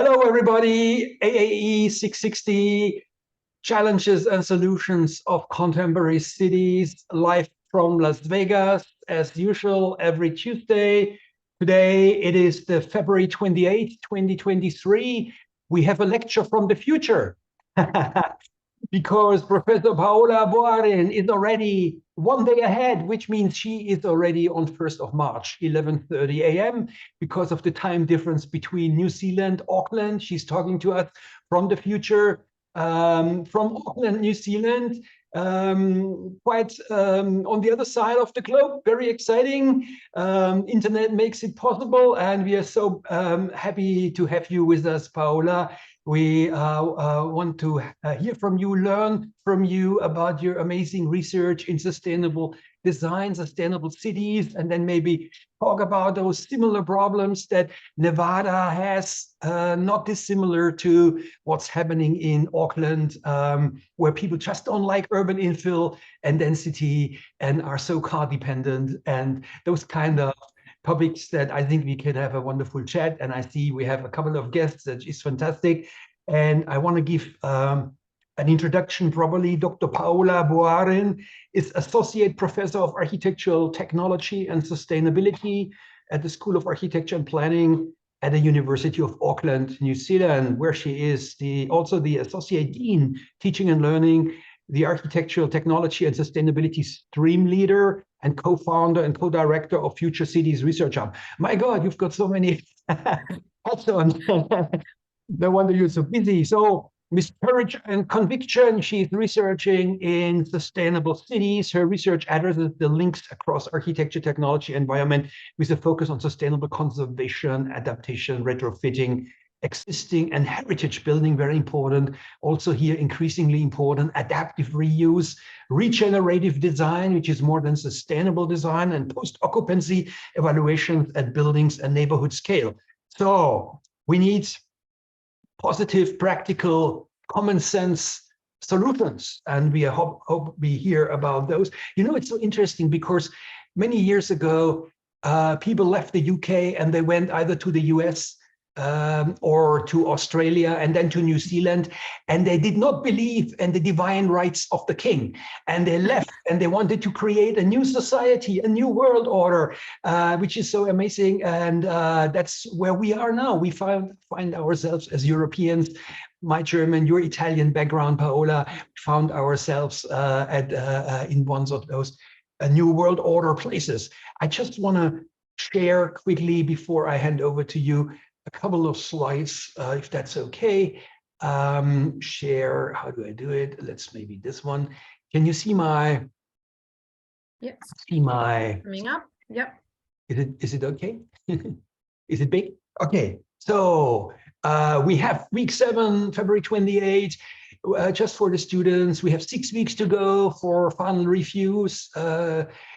Hello, everybody. AAE 660 Challenges and Solutions of Contemporary Cities, live from Las Vegas, as usual, every Tuesday. Today, it is the February 28th, 2023. We have a lecture from the future. Because Professor Paola Boarin is already one day ahead, which means she is already on 1st of March, 11:30 a.m. because of the time difference between New Zealand, Auckland. She's talking to us from the future, from Auckland, New Zealand, quite on the other side of the globe. Very exciting. Internet makes it possible, and we are so happy to have you with us, Paola. We want to hear from you, learn from you about your amazing research in sustainable design, sustainable cities, and then maybe talk about those similar problems that Nevada has, not dissimilar to what's happening in Auckland, where people just don't like urban infill and density and are so car dependent, and those kind of topics that I think we can have a wonderful chat. And I see we have a couple of guests, that is fantastic. And I want to give an introduction probably. Dr. Paola Boarin is Associate Professor of Architectural Technology and Sustainability at the School of Architecture and Planning at the University of Auckland, New Zealand, where she is also the Associate Dean, Teaching and Learning, the Architectural Technology and Sustainability Stream Leader, and co-founder and co-director of Future Cities Research Hub. My God, you've got so many hats on. No wonder you're so busy. So with courage and conviction, she's researching in sustainable cities. Her research addresses the links across architecture, technology, environment, with a focus on sustainable conservation, adaptation, retrofitting, existing and heritage building, very important. Also here, increasingly important, adaptive reuse, regenerative design, which is more than sustainable design, and post-occupancy evaluations at buildings and neighborhood scale. So we need positive, practical, common sense solutions, and we hope we hear about those. You know, it's so interesting because many years ago, people left the UK and they went either to the US or to Australia and then to New Zealand, and they did not believe in the divine rights of the king, and they left and they wanted to create a new society, a new world order, which is so amazing. And that's where we are now. We find ourselves as Europeans. My German, your Italian background, Paola, found ourselves in one of those new world order places. I just want to share quickly before I hand over to you a couple of slides, if that's okay. Share, how do I do it? Let's maybe this one. Can you see my? Yes. See my? Coming up. Yep. Is it okay? Is it big? Okay. So we have week 7, February 28th. Just for the students, we have 6 weeks to go for final reviews.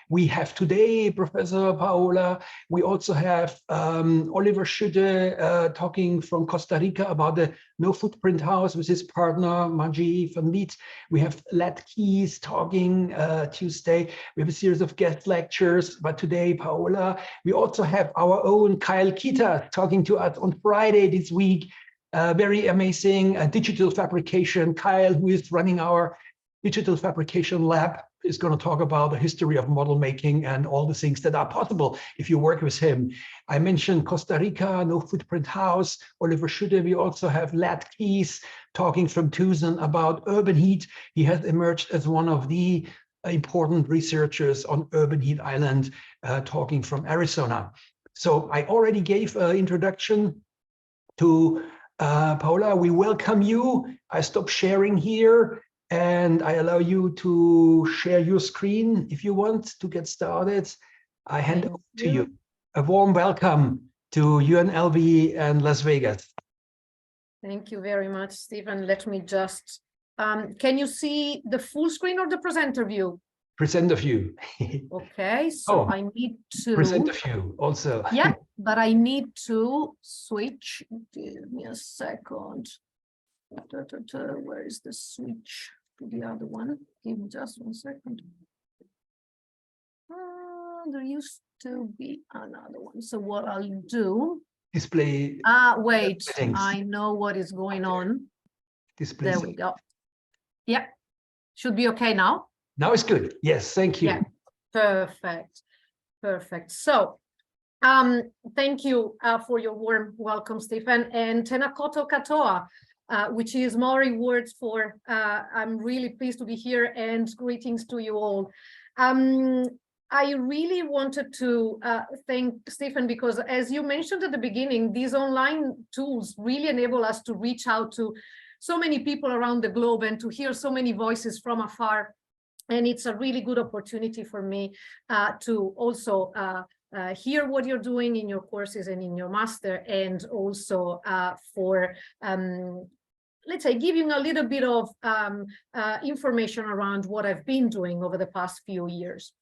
We have today Professor Paola. We also have Oliver Schütte talking from Costa Rica about the no footprint house with his partner Maji van Liet. We have Lat Keys talking Tuesday. We have a series of guest lectures, but today Paola. We also have our own Kyle Kita talking to us on Friday this week. Very amazing digital fabrication. Kyle, who is running our digital fabrication lab, is going to talk about the history of model making and all the things that are possible if you work with him. I mentioned Costa Rica, no footprint house, Oliver Schütte. We also have Lat Keys talking from Tucson about urban heat. He has emerged as one of the important researchers on urban heat island, talking from Arizona. So I already gave an introduction to Paola. We welcome you. I stop sharing here and I allow you to share your screen if you want to get started. I hand over to you. A warm welcome to UNLV and Las Vegas. Thank you very much, Stephen. Let me just, can you see the full screen or the presenter view? Presenter view. Okay, so I need to. Presenter view also. Yeah, but I need to switch. Give me a second. Where is the switch to the other one? Give me just 1 second. There used to be another one. So what I'll do display. Wait, settings. I know what is going on. Display. There we go. Yeah, should be okay now. Now it's good. Yes, thank you. Yeah, perfect, perfect. So, thank you for your warm welcome, Stephen, and tena koto katoa, which is Maori words for I'm really pleased to be here, and greetings to you all. I really wanted to thank Stephen, because as you mentioned at the beginning, these online tools really enable us to reach out to so many people around the globe and to hear so many voices from afar. And it's a really good opportunity for me to also hear what you're doing in your courses and in your master, and also for let's say, giving a little bit of information around what I've been doing over the past few years.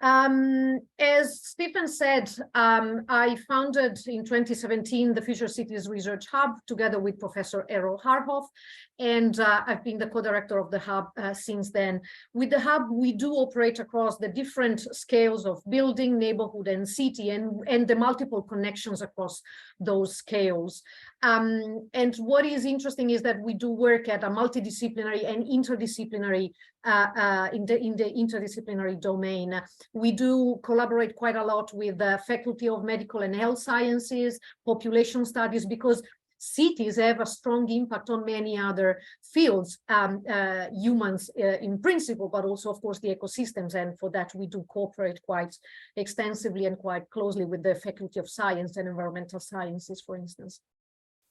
As Stephen said, I founded in 2017 the Future Cities Research Hub together with Professor Errol Harhoff, and I've been the co-director of the hub since then. With the hub, we do operate across the different scales of building, neighborhood, and city, and the multiple connections across those scales. And what is interesting is that we do work at a multidisciplinary and interdisciplinary in the interdisciplinary domain. We do collaborate quite a lot with the Faculty of Medical and Health Sciences, population studies, because cities have a strong impact on many other fields, humans in principle, but also, of course, the ecosystems. And for that, we do cooperate quite extensively and quite closely with the Faculty of Science and Environmental Sciences, for instance.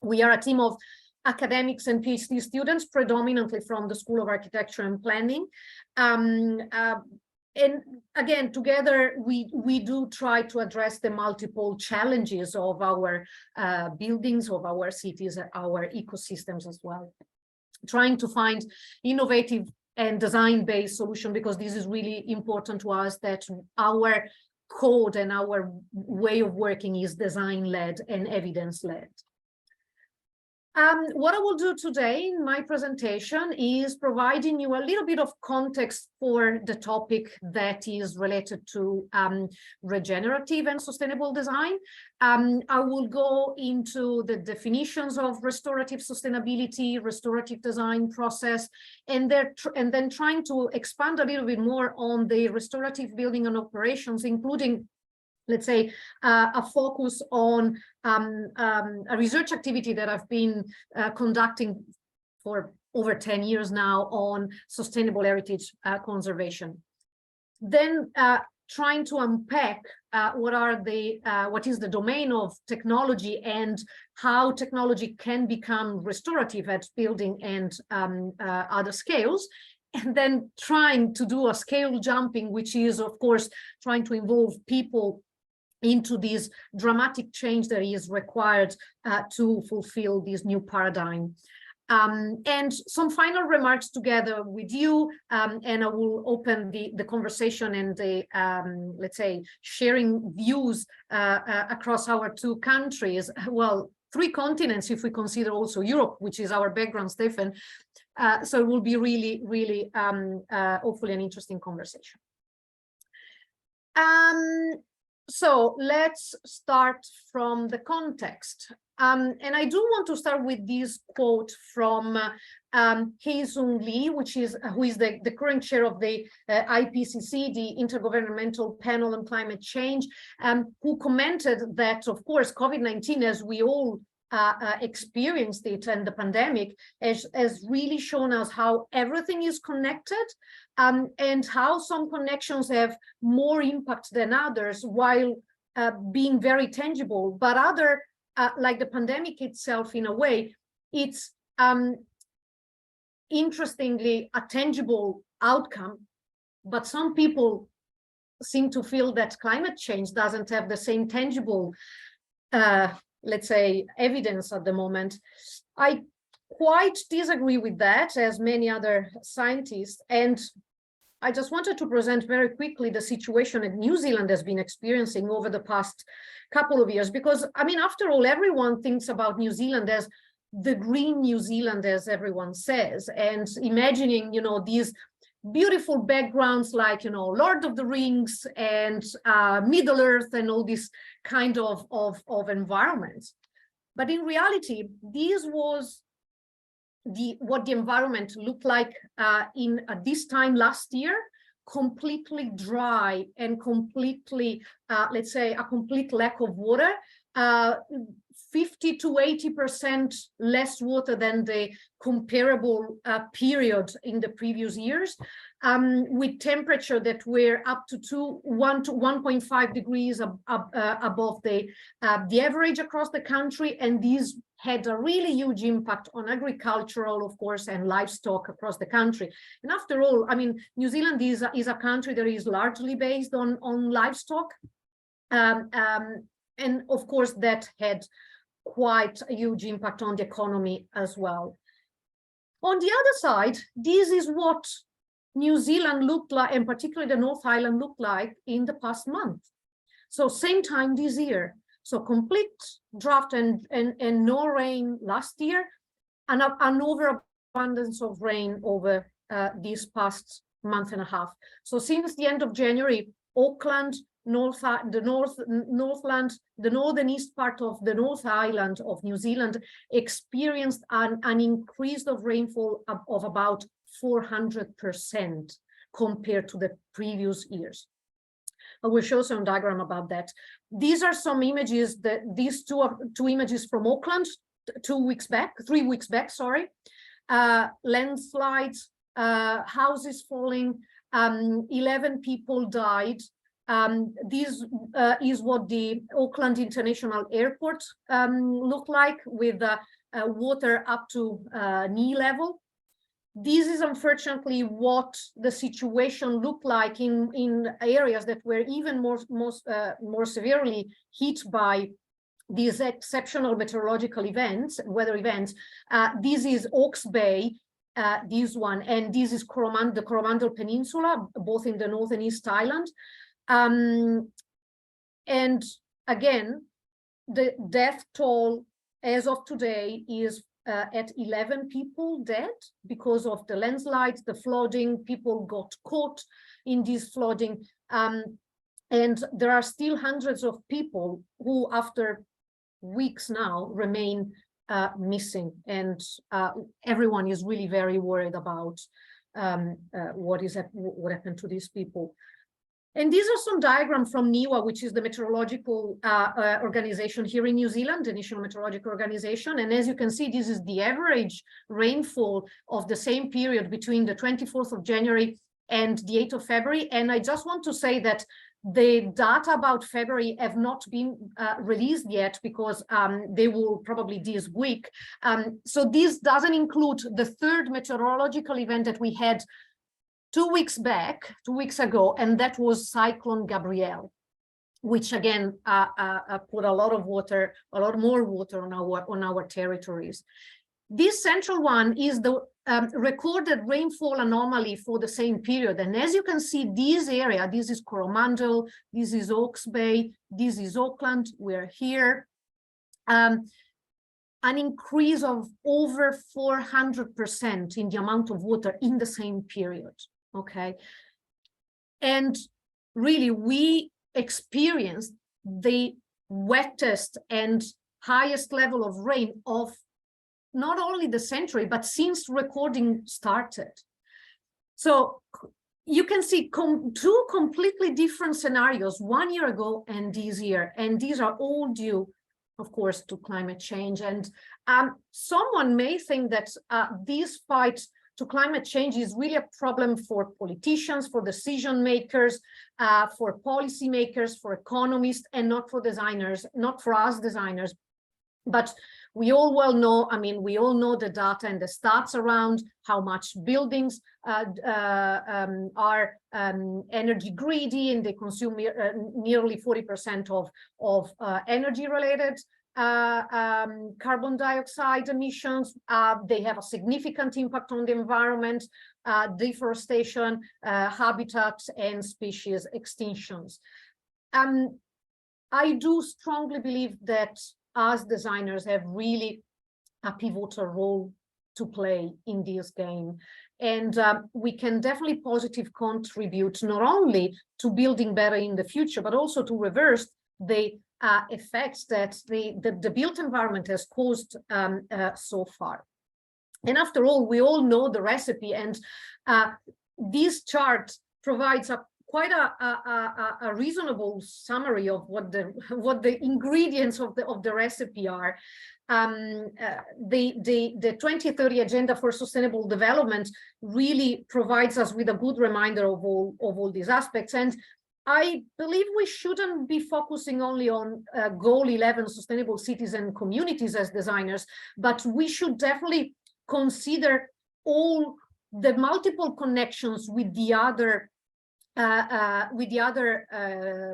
We are a team of academics and PhD students, predominantly from the School of Architecture and Planning. And again, together, we do try to address the multiple challenges of our buildings, of our cities, our ecosystems as well. Trying to find innovative and design-based solution, because this is really important to us, that our code and our way of working is design-led and evidence-led. What I will do today in my presentation is providing you a little bit of context for the topic that is related to regenerative and sustainable design. I will go into the definitions of restorative sustainability, restorative design process, and then trying to expand a little bit more on the restorative building and operations, including, let's say, a focus on a research activity that I've been conducting for over 10 years now on sustainable heritage conservation. Then trying to unpack what is the domain of technology and how technology can become restorative at building and other scales. And then trying to do a scale jumping, which is, of course, trying to involve people into this dramatic change that is required to fulfill this new paradigm. And some final remarks together with you, and I will open the conversation and the, let's say, sharing views across our two countries, well, 3 continents, if we consider also Europe, which is our background, Stephen. So it will be really, really, hopefully an interesting conversation. So let's start from the context. And I do want to start with this quote from Hae-Sung Lee, who is the current chair of the IPCC, the Intergovernmental Panel on Climate Change, who commented that, of course, COVID-19, as we all experienced it, and the pandemic has really shown us how everything is connected, and how some connections have more impact than others, while being very tangible. But other, like the pandemic itself, in a way, it's interestingly a tangible outcome. But some people seem to feel that climate change doesn't have the same tangible let's say, evidence at the moment. I quite disagree with that, as many other scientists. And I just wanted to present very quickly the situation that New Zealand has been experiencing over the past couple of years, because, I mean, after all, everyone thinks about New Zealand as the green New Zealand, as everyone says, and imagining, you know, these beautiful backgrounds like, you know, Lord of the Rings and Middle Earth and all these kind of environments. But in reality, this was what the environment looked like in this time last year, completely dry and completely, let's say, a complete lack of water. 50 to 80% less water than the comparable period in the previous years, with temperature that were up to 1 to 1.5 degrees above the average across the country, and these had a really huge impact on agricultural, of course, and livestock across the country. And after all, I mean, New Zealand is a country that is largely based on livestock, and of course that had quite a huge impact on the economy as well. On the other side, this is what New Zealand looked like, and particularly the North Island looked like in the past month. So same time this year. So complete drought and no rain last year, and an overabundance of rain over this past month and a half. So since the end of January, Auckland, the northern east part of the North Island of New Zealand experienced an increase of rainfall of about 400% compared to the previous years. I will show some diagram about that. These are some images that these two images from Auckland 3 weeks back, sorry. Landslides, houses falling, 11 people died. This is what the Auckland International Airport looked like, with water up to knee level. This is unfortunately what the situation looked like in areas that were even more severely hit by these exceptional meteorological events, weather events. This is Hawke's Bay, this one, and this is the Coromandel Peninsula, both in the North and East Island. And again, the death toll as of today is at 11 people dead because of the landslides, the flooding. People got caught in this flooding, and there are still hundreds of people who, after weeks now, remain missing, and everyone is really very worried about what happened to these people. And these are some diagrams from NIWA, which is the meteorological organization here in New Zealand, the National Meteorological Organization. And as you can see, this is the average rainfall of the same period between the 24th of January and the 8th of February. And I just want to say that the data about February have not been released yet, because they will probably this week. So this doesn't include the third meteorological event that we had 2 weeks ago, and that was Cyclone Gabrielle, which again put a lot more water on our territories. This central one is the recorded rainfall anomaly for the same period, and as you can see, this area, this is Coromandel, this is Hawke's Bay, this is Auckland, we're here. An increase of over 400% in the amount of water in the same period. Okay, and really we experienced the wettest and highest level of rain of not only the century, but since recording started. So you can see two completely different scenarios 1 year ago and this year, and these are all due, of course, to climate change. And someone may think that this fight to climate change is really a problem for politicians, for decision makers, for policy makers, for economists, and not for designers, not for us designers. But we all well know, I mean, we all know the data and the stats around how much buildings are energy greedy, and they consume nearly 40% of energy related carbon dioxide emissions. They have a significant impact on the environment, deforestation, habitat, and species extinctions. I do strongly believe that us designers have really a pivotal role to play in this game. And we can definitely positively contribute not only to building better in the future, but also to reverse the effects that the built environment has caused so far. And after all, we all know the recipe, and this chart provides quite a reasonable summary of what the ingredients of the recipe are. The 2030 Agenda for Sustainable Development really provides us with a good reminder of all these aspects. And I believe we shouldn't be focusing only on Goal 11, Sustainable Cities and Communities as designers, but we should definitely consider all the multiple connections with the other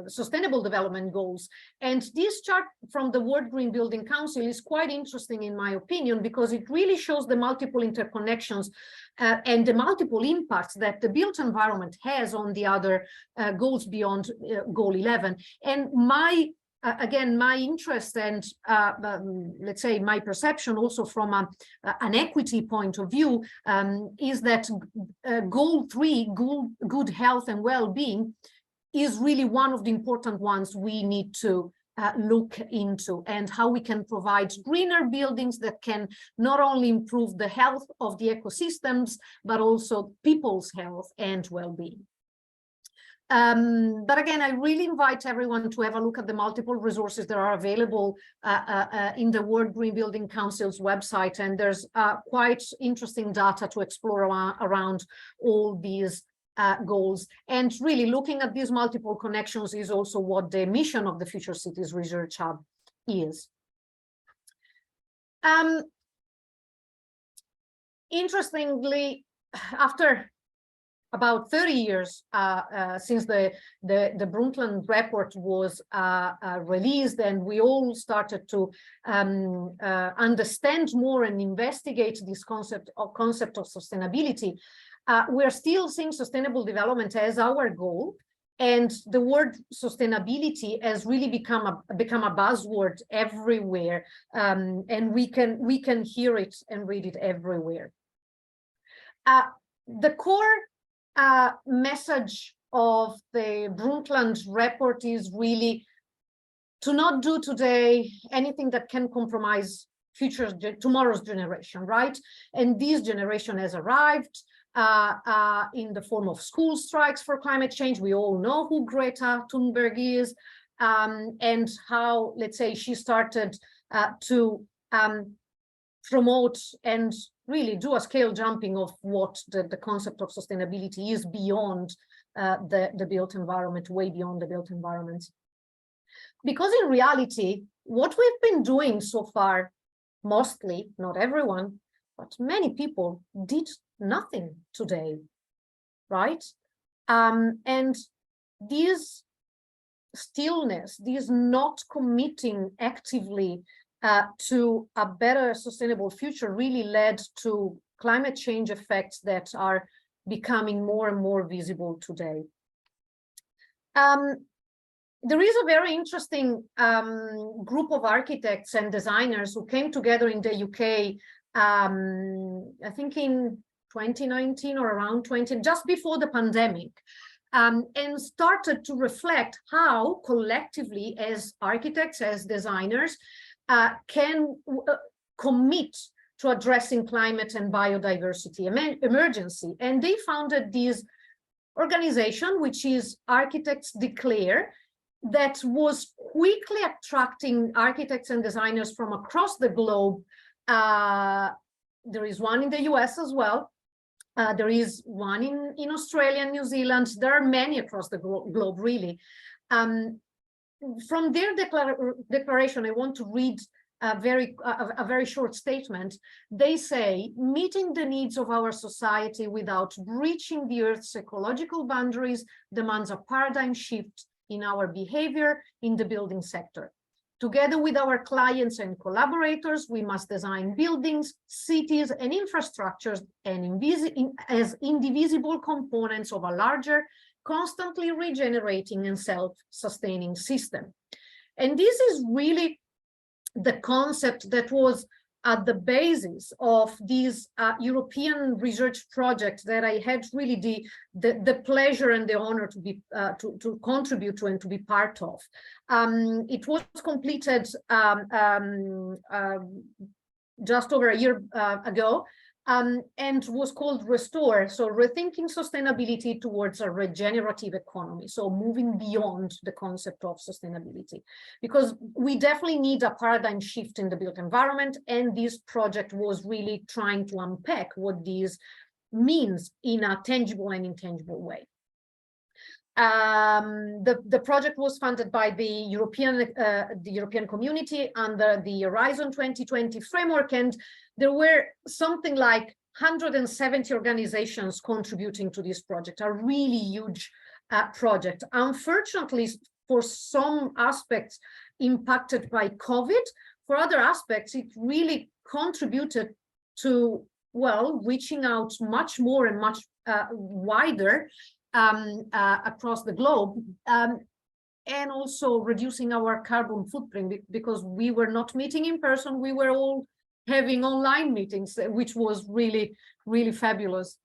sustainable development goals. And this chart from the World Green Building Council is quite interesting, in my opinion, because it really shows the multiple interconnections and the multiple impacts that the built environment has on the other goals beyond Goal 11. And again, my interest and let's say my perception also from an equity point of view is that Goal 3, good health and well-being, is really one of the important ones we need to look into, and how we can provide greener buildings that can not only improve the health of the ecosystems, but also people's health and well-being. But again, I really invite everyone to have a look at the multiple resources that are available in the World Green Building Council's website, and there's quite interesting data to explore around all these goals. And really looking at these multiple connections is also what the mission of the Future Cities Research Hub is. Interestingly, after about 30 years since the Brundtland report was released, and we all started to understand more and investigate this concept of sustainability, we're still seeing sustainable development as our goal, and the word sustainability has really become a buzzword everywhere, and we can hear it and read it everywhere. The core message of the Brundtland report is really to not do today anything that can compromise tomorrow's generation, right? And this generation has arrived in the form of school strikes for climate change. We all know who Greta Thunberg is, and how, let's say, she started to promote and really do a scale jumping of what the concept of sustainability is beyond the built environment, way beyond the built environment. Because in reality, what we've been doing so far, mostly, not everyone, but many people did nothing today, right? And this stillness, this not committing actively to a better sustainable future really led to climate change effects that are becoming more and more visible today. There is a very interesting group of architects and designers who came together in the UK, I think in 2019 or around just before the pandemic, and started to reflect how collectively, as architects, as designers, can commit to addressing climate and biodiversity emergency. And they founded this organization, which is Architects Declare, that was quickly attracting architects and designers from across the globe. There is one in the US as well. There is one in Australia and New Zealand. There are many across the globe, really. From their declaration, I want to read a very short statement. They say, meeting the needs of our society without breaching the Earth's ecological boundaries demands a paradigm shift in our behavior in the building sector. Together with our clients and collaborators, we must design buildings, cities, and infrastructures as indivisible components of a larger, constantly regenerating and self-sustaining system. And this is really the concept that was at the basis of these European research projects that I had really the pleasure and the honor to be to contribute to and to be part of. It was completed just over a year ago, and was called Restore, so rethinking sustainability towards a regenerative economy, so moving beyond the concept of sustainability, because we definitely need a paradigm shift in the built environment, and this project was really trying to unpack what this means in a tangible and intangible way. The project was funded by the European Community under the Horizon 2020 framework, and there were something like 170 organizations contributing to this project, a really huge project. Unfortunately, for some aspects impacted by COVID, for other aspects, it really contributed to, well, reaching out much more and much wider across the globe, and also reducing our carbon footprint, because we were not meeting in person, we were all having online meetings, which was really, really fabulous.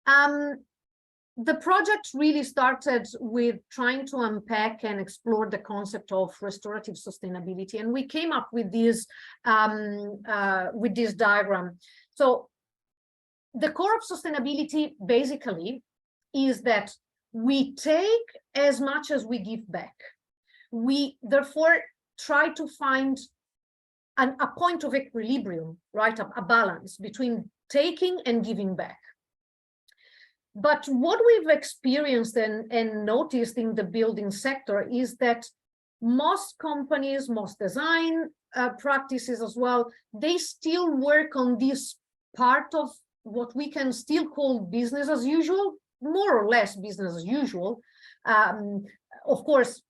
The project really started with trying to unpack and explore the concept of restorative sustainability, and we came up with this diagram. So the core of sustainability basically is that we take as much as we give back. We therefore try to find a point of equilibrium, right? A balance between taking and giving back. But what we've experienced and noticed in the building sector is that most companies, most design practices as well, they still work on this part of what we can still call business as usual, more or less business as usual. Of course,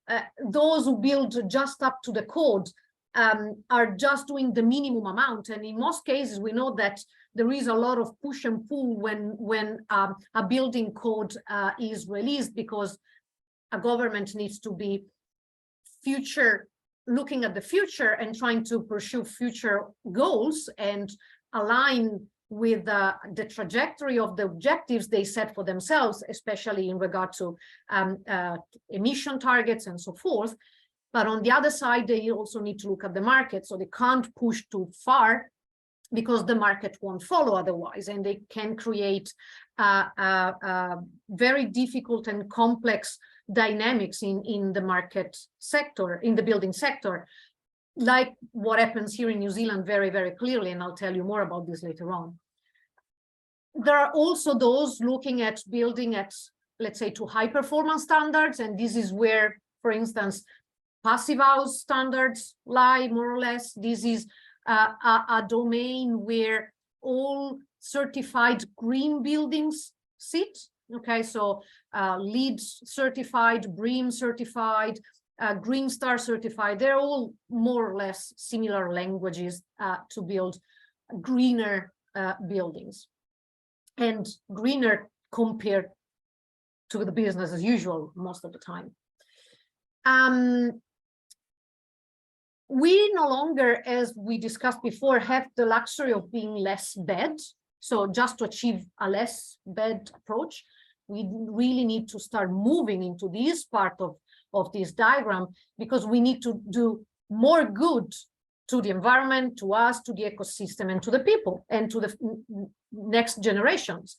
those who build just up to the code are just doing the minimum amount, and in most cases we know that there is a lot of push and pull when a building code is released, because a government needs to be looking at the future and trying to pursue future goals and align with the trajectory of the objectives they set for themselves, especially in regard to emission targets and so forth. But on the other side, they also need to look at the market, so they can't push too far because the market won't follow otherwise, and they can create very difficult and complex dynamics in the market sector, in the building sector, like what happens here in New Zealand very, very clearly, and I'll tell you more about this later on. There are also those looking at building at, let's say, to high performance standards, and this is where, for instance, passive house standards lie, more or less. This is a domain where all certified green buildings sit. Okay, so LEED certified, BREEAM certified, Green Star certified, they're all more or less similar languages to build greener buildings, and greener compared to the business as usual most of the time. We no longer, as we discussed before, have the luxury of being less bad. So just to achieve a less bad approach, we really need to start moving into this part of this diagram, because we need to do more good to the environment, to us, to the ecosystem, and to the people, and to the next generations.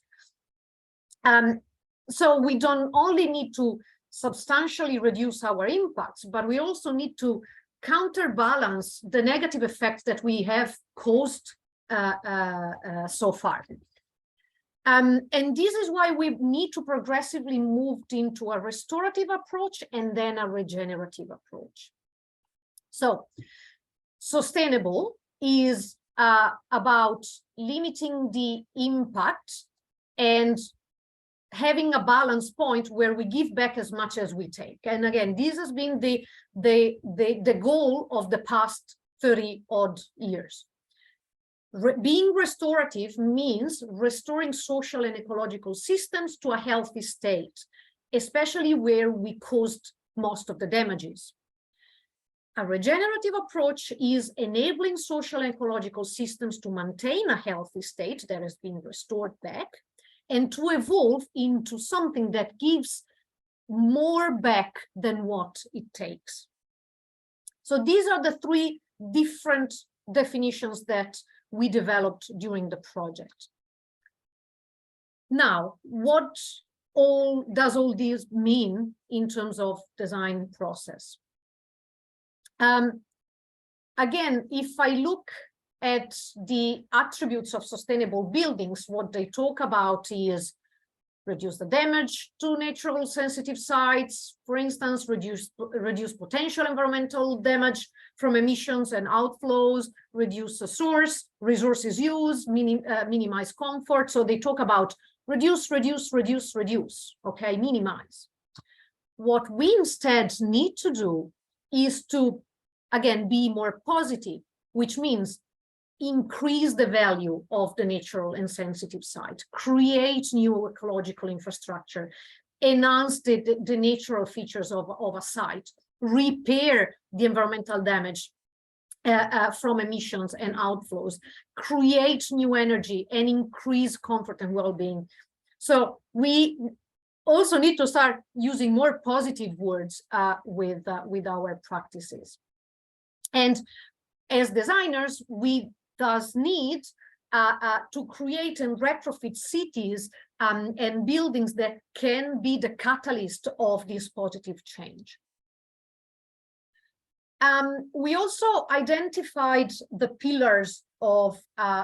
So we don't only need to substantially reduce our impacts, but we also need to counterbalance the negative effects that we have caused so far. And this is why we need to progressively move into a restorative approach and then a regenerative approach. So sustainable is about limiting the impact and having a balance point where we give back as much as we take. And again, this has been the goal of the past 30 odd years. Being restorative means restoring social and ecological systems to a healthy state, especially where we caused most of the damages. A regenerative approach is enabling social and ecological systems to maintain a healthy state that has been restored back and to evolve into something that gives more back than what it takes. So these are the three different definitions that we developed during the project. Now, what does all this mean in terms of design process? Again, if I look at the attributes of sustainable buildings, what they talk about is reduce the damage to natural sensitive sites, for instance, reduce potential environmental damage from emissions and outflows, reduce the resources used, minimize comfort. So they talk about reduce, okay, minimize. What we instead need to do is to, again, be more positive, which means increase the value of the natural and sensitive site, create new ecological infrastructure, enhance the natural features of a site, repair the environmental damage from emissions and outflows, create new energy, and increase comfort and well-being. So we also need to start using more positive words with our practices. And as designers, we thus need to create and retrofit cities and buildings that can be the catalyst of this positive change. We also identified the pillars of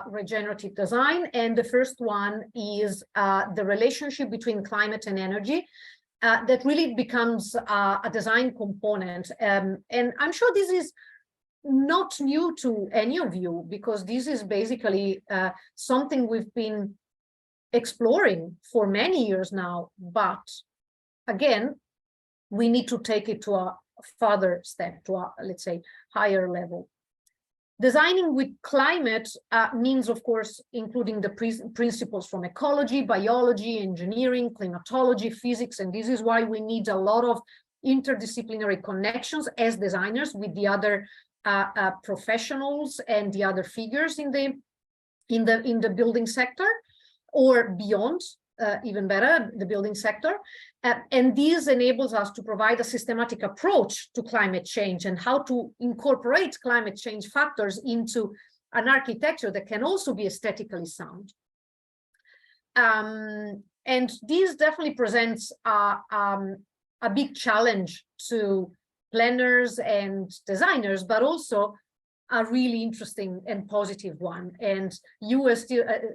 regenerative design, and the first one is the relationship between climate and energy. That really becomes a design component. And I'm sure this is not new to any of you, because this is basically something we've been exploring for many years now. But again, we need to take it to a further step, to a, let's say, higher level. Designing with climate means, of course, including the principles from ecology, biology, engineering, climatology, physics, and this is why we need a lot of interdisciplinary connections as designers with the other professionals and the other figures in the building sector, or beyond, even better, the building sector. And this enables us to provide a systematic approach to climate change and how to incorporate climate change factors into an architecture that can also be aesthetically sound. And this definitely presents a big challenge to planners and designers, but also a really interesting and positive one. And you as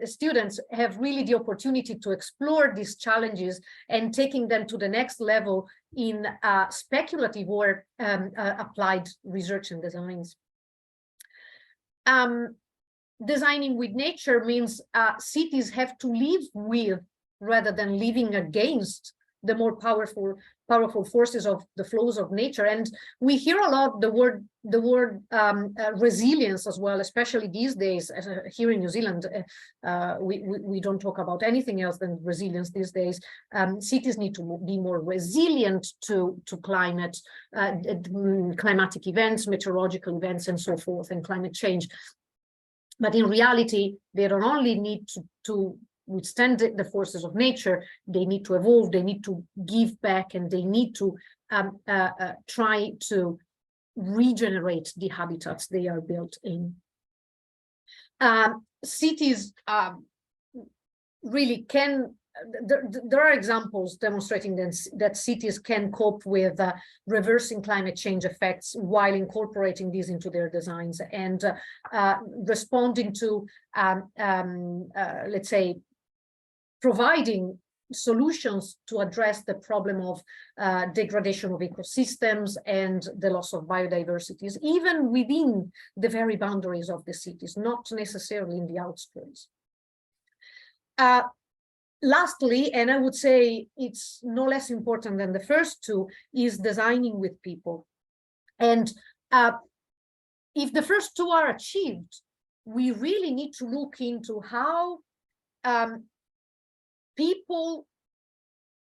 students have really the opportunity to explore these challenges and taking them to the next level in speculative or applied research and designs. Designing with nature means cities have to live with rather than living against the more powerful forces of the flows of nature. And we hear a lot the word resilience as well, especially these days. Here in New Zealand, we don't talk about anything else than resilience these days. Cities need to be more resilient to climate, climatic events, meteorological events, and so forth, and climate change. But in reality, they don't only need to withstand the forces of nature, they need to evolve, they need to give back, and they need to try to regenerate the habitats they are built in. Cities really can, there are examples demonstrating that cities can cope with reversing climate change effects while incorporating these into their designs and responding to, let's say, providing solutions to address the problem of degradation of ecosystems and the loss of biodiversity, even within the very boundaries of the cities, not necessarily in the outskirts. Lastly, and I would say it's no less important than the first two, is designing with people. And if the first two are achieved, we really need to look into how people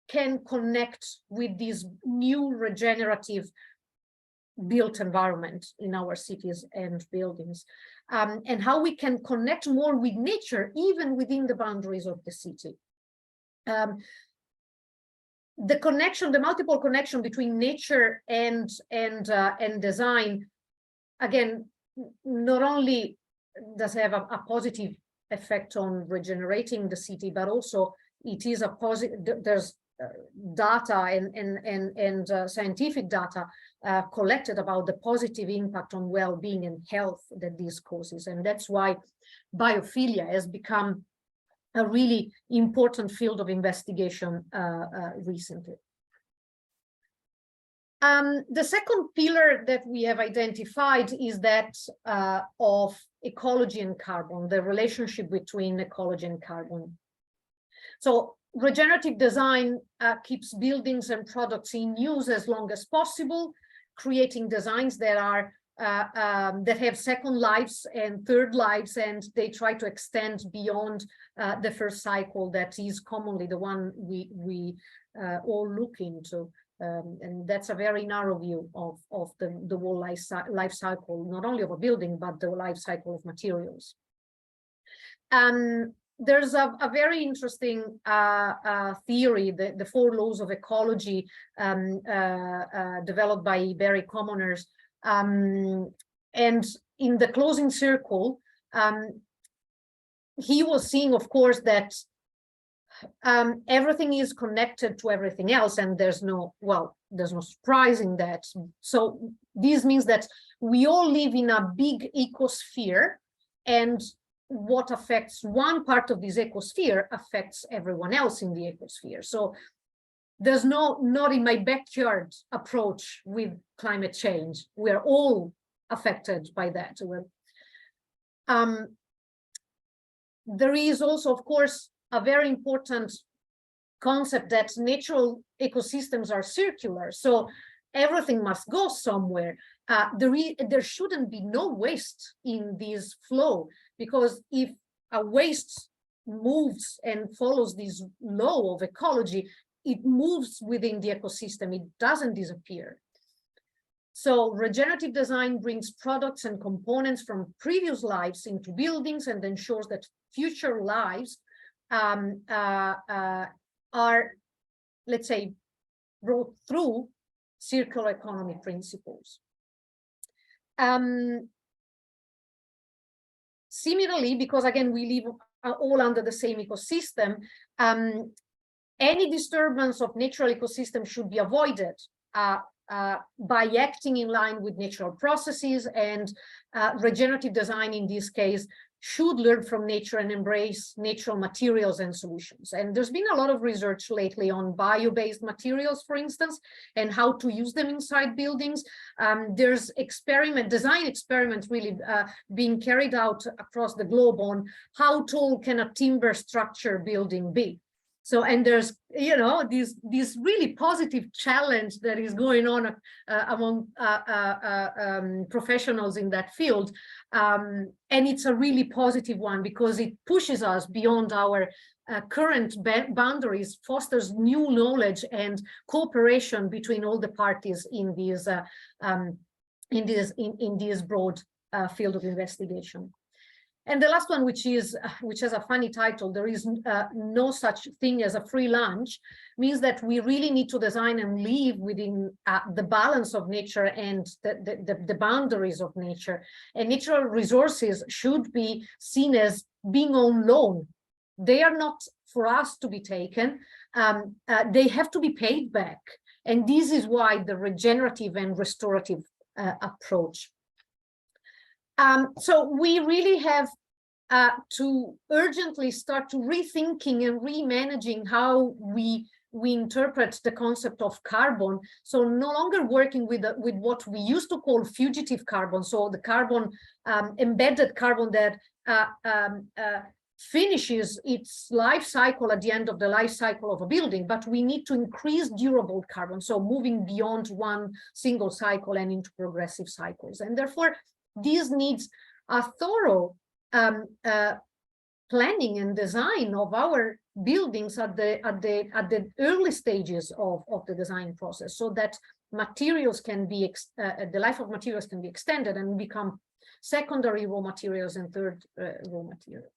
can connect with these new regenerative built environment in our cities and buildings, and how we can connect more with nature, even within the boundaries of the city. The connection, the multiple connection between nature and design, again, not only does have a positive effect on regenerating the city, but also it is a positive. There's data and scientific data collected about the positive impact on well-being and health that this causes, and that's why biophilia has become a really important field of investigation recently. The second pillar that we have identified is that of ecology and carbon, the relationship between ecology and carbon. So regenerative design keeps buildings and products in use as long as possible, creating designs that are that have second lives and third lives, and they try to extend beyond the first cycle that is commonly the one we all look into. And that's a very narrow view of the whole life cycle, not only of a building, but the life cycle of materials. There's a very interesting theory, the 4 laws of ecology, developed by Barry Commoners. And in the closing circle, he was seeing, of course, that everything is connected to everything else, and there's no surprise in that. So this means that we all live in a big ecosphere, and what affects one part of this ecosphere affects everyone else in the ecosphere. So there's not in my backyard approach with climate change. We're all affected by that. There is also, of course, a very important concept that natural ecosystems are circular. So everything must go somewhere. There shouldn't be no waste in this flow, because if a waste moves and follows this law of ecology, it moves within the ecosystem, it doesn't disappear. So regenerative design brings products and components from previous lives into buildings and ensures that future lives are, let's say, brought through circular economy principles. Similarly, because again, we live all under the same ecosystem, any disturbance of natural ecosystem should be avoided by acting in line with natural processes, and regenerative design in this case should learn from nature and embrace natural materials and solutions. And there's been a lot of research lately on bio-based materials, for instance, and how to use them inside buildings. There's design experiments really being carried out across the globe on how tall can a timber structure building be. So, and there's, you know, this really positive challenge that is going on among professionals in that field. And it's a really positive one because it pushes us beyond our current boundaries, fosters new knowledge and cooperation between all the parties in this broad field of investigation. And the last one, which has a funny title, there is no such thing as a free lunch, means that we really need to design and live within the balance of nature and the boundaries of nature. And natural resources should be seen as being on loan. They are not for us to be taken. They have to be paid back. And this is why the regenerative and restorative approach. So we really have to urgently start to rethinking and remanaging how we interpret the concept of carbon. So no longer working with what we used to call fugitive carbon, so the carbon, embedded carbon that finishes its life cycle at the end of the life cycle of a building, but we need to increase durable carbon, so moving beyond one single cycle and into progressive cycles. And therefore, this needs a thorough planning and design of our buildings at the early stages of the design process, so that materials can be the life of materials can be extended and become secondary raw materials and third raw materials.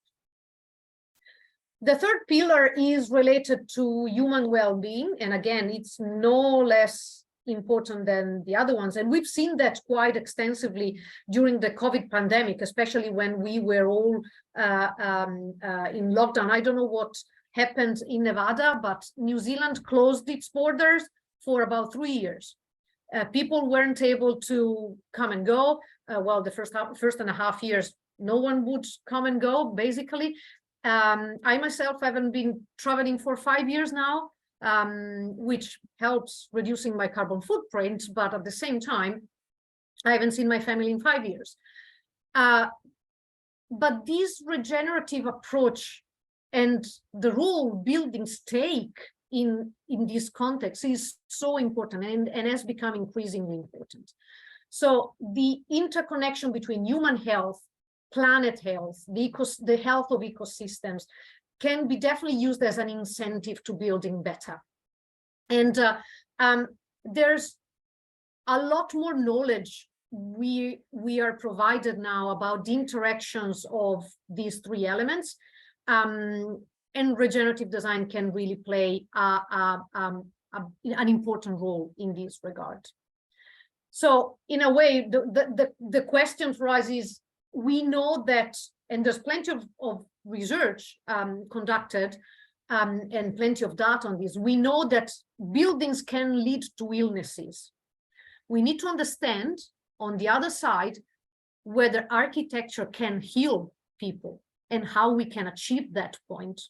The third pillar is related to human well-being, and again, it's no less important than the other ones, and we've seen that quite extensively during the COVID pandemic, especially when we were all in lockdown. I don't know what happened in Nevada, but New Zealand closed its borders for about 3 years. People weren't able to come and go. Well, the first and a half years, no one would come and go, basically. I myself haven't been traveling for 5 years now, which helps reducing my carbon footprint, but at the same time, I haven't seen my family in 5 years. But this regenerative approach and the role buildings take in this context is so important and has become increasingly important. So the interconnection between human health, planet health, the health of ecosystems can be definitely used as an incentive to building better. And there's a lot more knowledge we are provided now about the interactions of these three elements, and regenerative design can really play an important role in this regard. So in a way, the question for us is, we know that, and there's plenty of research conducted and plenty of data on this. We know that buildings can lead to illnesses. We need to understand, on the other side, whether architecture can heal people and how we can achieve that point.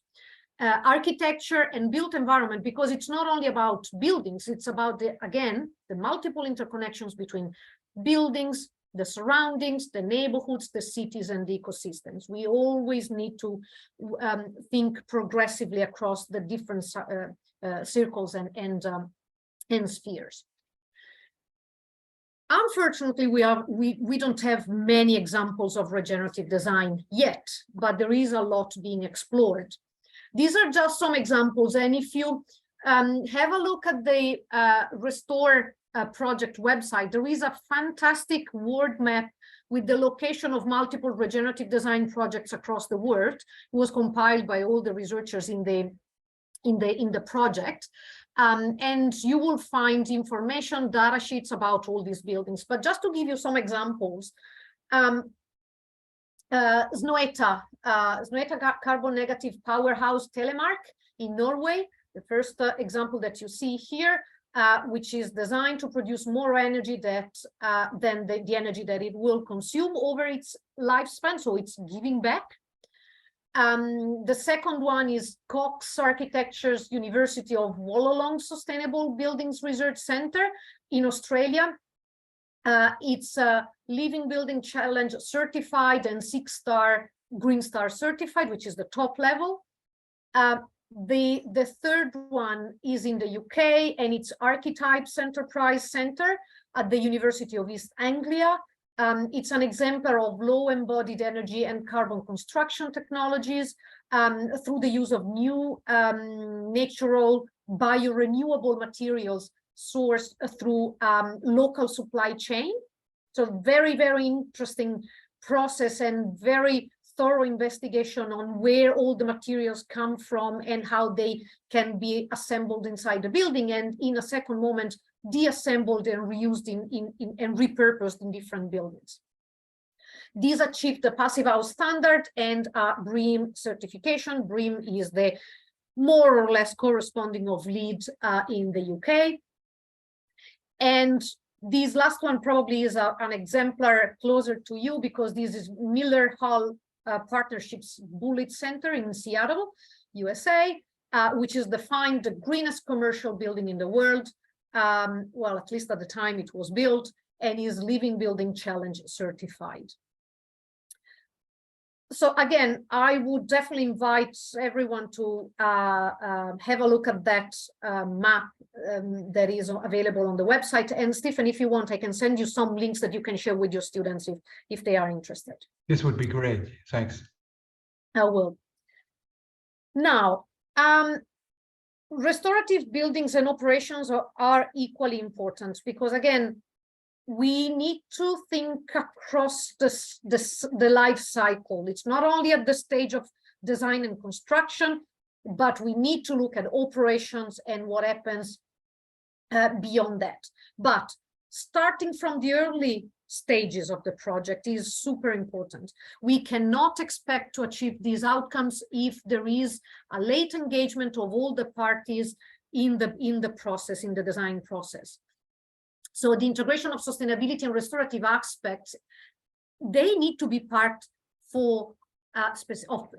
Architecture and built environment, because it's not only about buildings, it's about, again, the multiple interconnections between buildings, the surroundings, the neighborhoods, the cities, and the ecosystems. We always need to think progressively across the different circles and spheres. Unfortunately, we don't have many examples of regenerative design yet, but there is a lot being explored. These are just some examples, and if you have a look at the Restore project website, there is a fantastic world map with the location of multiple regenerative design projects across the world. It was compiled by all the researchers in the project, and you will find information, data sheets about all these buildings. But just to give you some examples, SoA carbon negative powerhouse Telemark in Norway, the first example that you see here, which is designed to produce more energy than the energy that it will consume over its lifespan, so it's giving back. The second one is Cox Architecture's University of Wollongong Sustainable Buildings Research Centre in Australia. It's a Living Building Challenge certified and 6-star Green Star certified, which is the top level. The third one is in the UK, and it's Archetypes Enterprise Centre at the University of East Anglia. It's an exemplar of low embodied energy and carbon construction technologies through the use of new natural biorenewable materials sourced through local supply chain. So very, very interesting process and very thorough investigation on where all the materials come from and how they can be assembled inside the building, and in a second moment deassembled and reused and repurposed in different buildings. These achieved the Passive House standard and BREEAM certification. BREEAM is the more or less corresponding of LEED in the UK. And this last one probably is an exemplar closer to you, because this is Miller Hall Partnerships Bullitt Center in Seattle, USA, which is defined the greenest commercial building in the world. Well, at least at the time it was built, and is Living Building Challenge certified. So again, I would definitely invite everyone to have a look at that map that is available on the website. And Stephen, if you want, I can send you some links that you can share with your students if they are interested. This would be great. Thanks. I will. Now, restorative buildings and operations are equally important because, again, we need to think across the life cycle. It's not only at the stage of design and construction, but we need to look at operations and what happens beyond that. But starting from the early stages of the project is super important. We cannot expect to achieve these outcomes if there is a late engagement of all the parties in the process, in the design process. So the integration of sustainability and restorative aspects, they need to be part of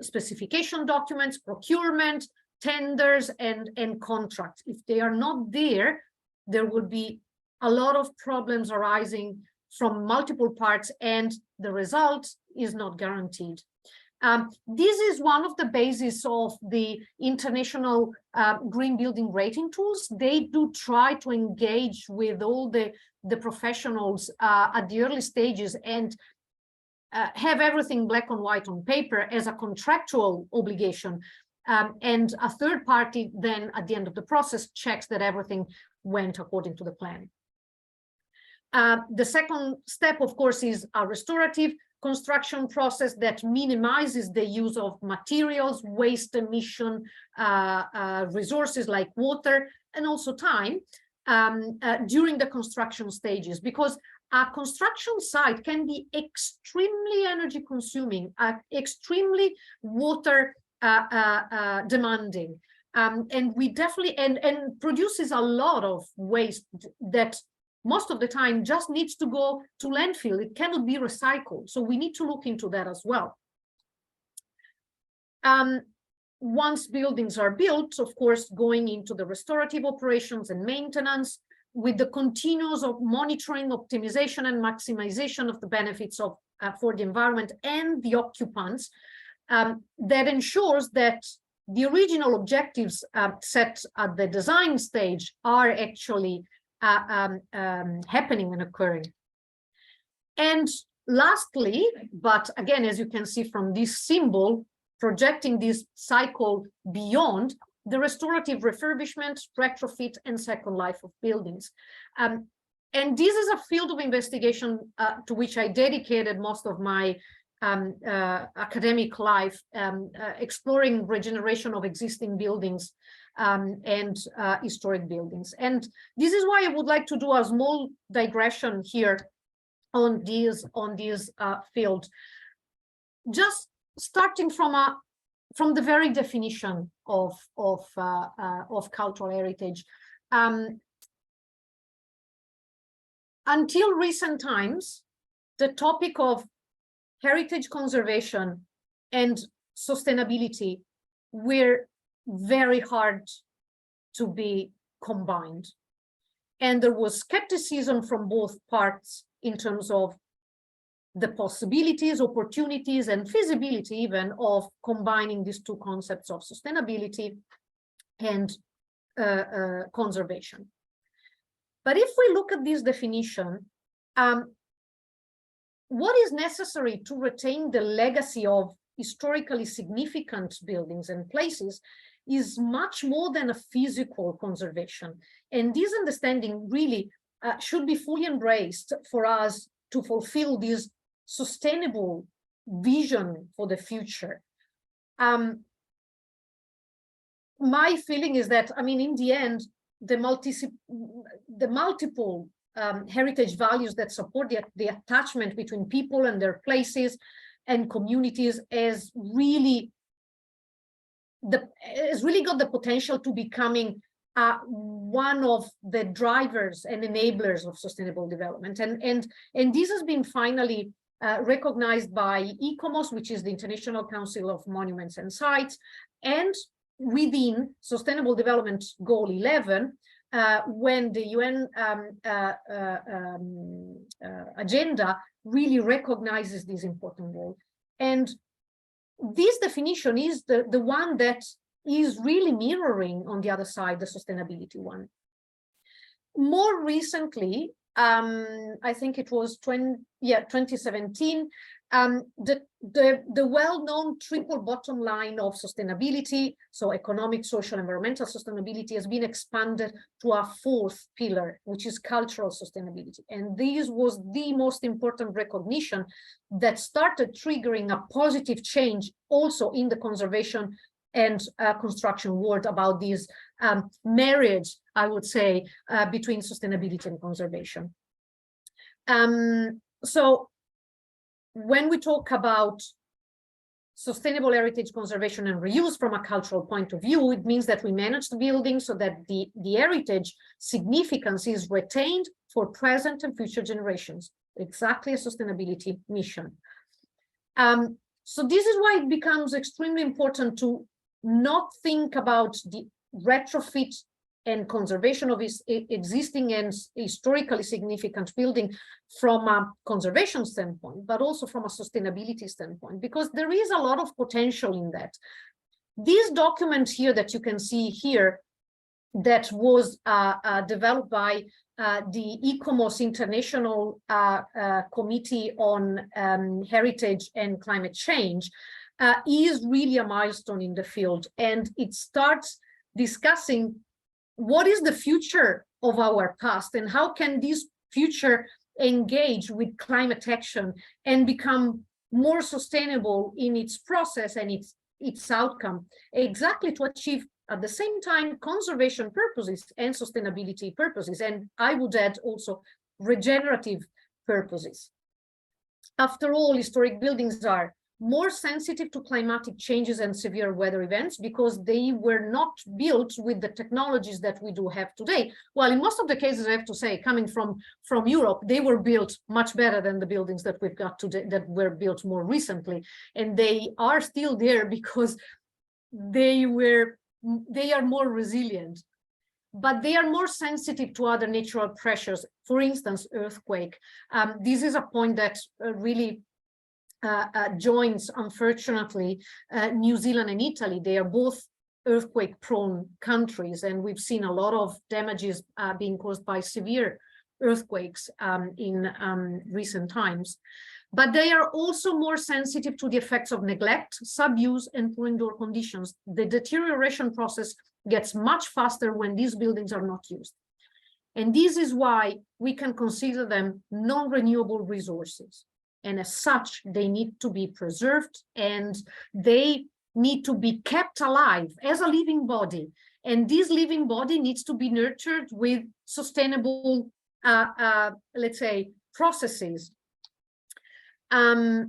specification documents, procurement, tenders, and contracts. If they are not there, there will be a lot of problems arising from multiple parts, and the result is not guaranteed. This is one of the bases of the international green building rating tools. They do try to engage with all the professionals at the early stages and have everything black and white on paper as a contractual obligation. And a third party then at the end of the process checks that everything went according to the plan. The second step, of course, is a restorative construction process that minimizes the use of materials, waste emission, resources like water, and also time during the construction stages, because a construction site can be extremely energy consuming, extremely water demanding, and we definitely and produces a lot of waste that most of the time just needs to go to landfill. It cannot be recycled. So we need to look into that as well. Once buildings are built, of course, going into the restorative operations and maintenance with the continuous of monitoring, optimization, and maximization of the benefits of for the environment and the occupants, that ensures that the original objectives set at the design stage are actually happening and occurring. And lastly, but again, as you can see from this symbol, projecting this cycle beyond, the restorative refurbishment, retrofit, and second life of buildings. And this is a field of investigation to which I dedicated most of my academic life, exploring regeneration of existing buildings and historic buildings. And this is why I would like to do a small digression here on this field, just starting from the very definition of cultural heritage. Until recent times, the topic of heritage conservation and sustainability were very hard to be combined. And there was skepticism from both parts in terms of the possibilities, opportunities, and feasibility even of combining these two concepts of sustainability and conservation. But if we look at this definition, what is necessary to retain the legacy of historically significant buildings and places is much more than a physical conservation. And this understanding really should be fully embraced for us to fulfill this sustainable vision for the future. My feeling is that, I mean, in the end, the multiple heritage values that support the attachment between people and their places and communities has really got the potential to becoming one of the drivers and enablers of sustainable development. And this has been finally recognized by ICOMOS, which is the International Council of Monuments and Sites, and within Sustainable Development Goal 11, when the UN agenda really recognizes this important role. And this definition is the one that is really mirroring on the other side, the sustainability one. More recently, I think it was 2017, The well-known triple bottom line of sustainability, so economic, social, environmental sustainability, has been expanded to a fourth pillar, which is cultural sustainability. And this was the most important recognition that started triggering a positive change also in the conservation and construction world about this marriage, I would say, between sustainability and conservation. So when we talk about sustainable heritage conservation and reuse from a cultural point of view, it means that we manage the building so that the heritage significance is retained for present and future generations. Exactly a sustainability mission. So this is why it becomes extremely important to not think about the retrofit and conservation of existing and historically significant building from a conservation standpoint, but also from a sustainability standpoint, because there is a lot of potential in that. This document here that you can see here, that was developed by the ICOMOS International Committee on Heritage and Climate Change, is really a milestone in the field, and it starts discussing what is the future of our past and how can this future engage with climate action and become more sustainable in its process and its outcome, exactly to achieve at the same time conservation purposes and sustainability purposes, and I would add also regenerative purposes. After all, historic buildings are more sensitive to climatic changes and severe weather events because they were not built with the technologies that we do have today. Well, in most of the cases, I have to say, coming from Europe, they were built much better than the buildings that we've got today that were built more recently. And they are still there because they are more resilient, but they are more sensitive to other natural pressures. For instance, earthquake. This is a point that really joins, unfortunately, New Zealand and Italy. They are both earthquake-prone countries, and we've seen a lot of damages being caused by severe earthquakes in recent times. But they are also more sensitive to the effects of neglect, subuse, and poor indoor conditions. The deterioration process gets much faster when these buildings are not used. And this is why we can consider them non-renewable resources. And as such, they need to be preserved and they need to be kept alive as a living body. And this living body needs to be nurtured with sustainable, let's say, processes. But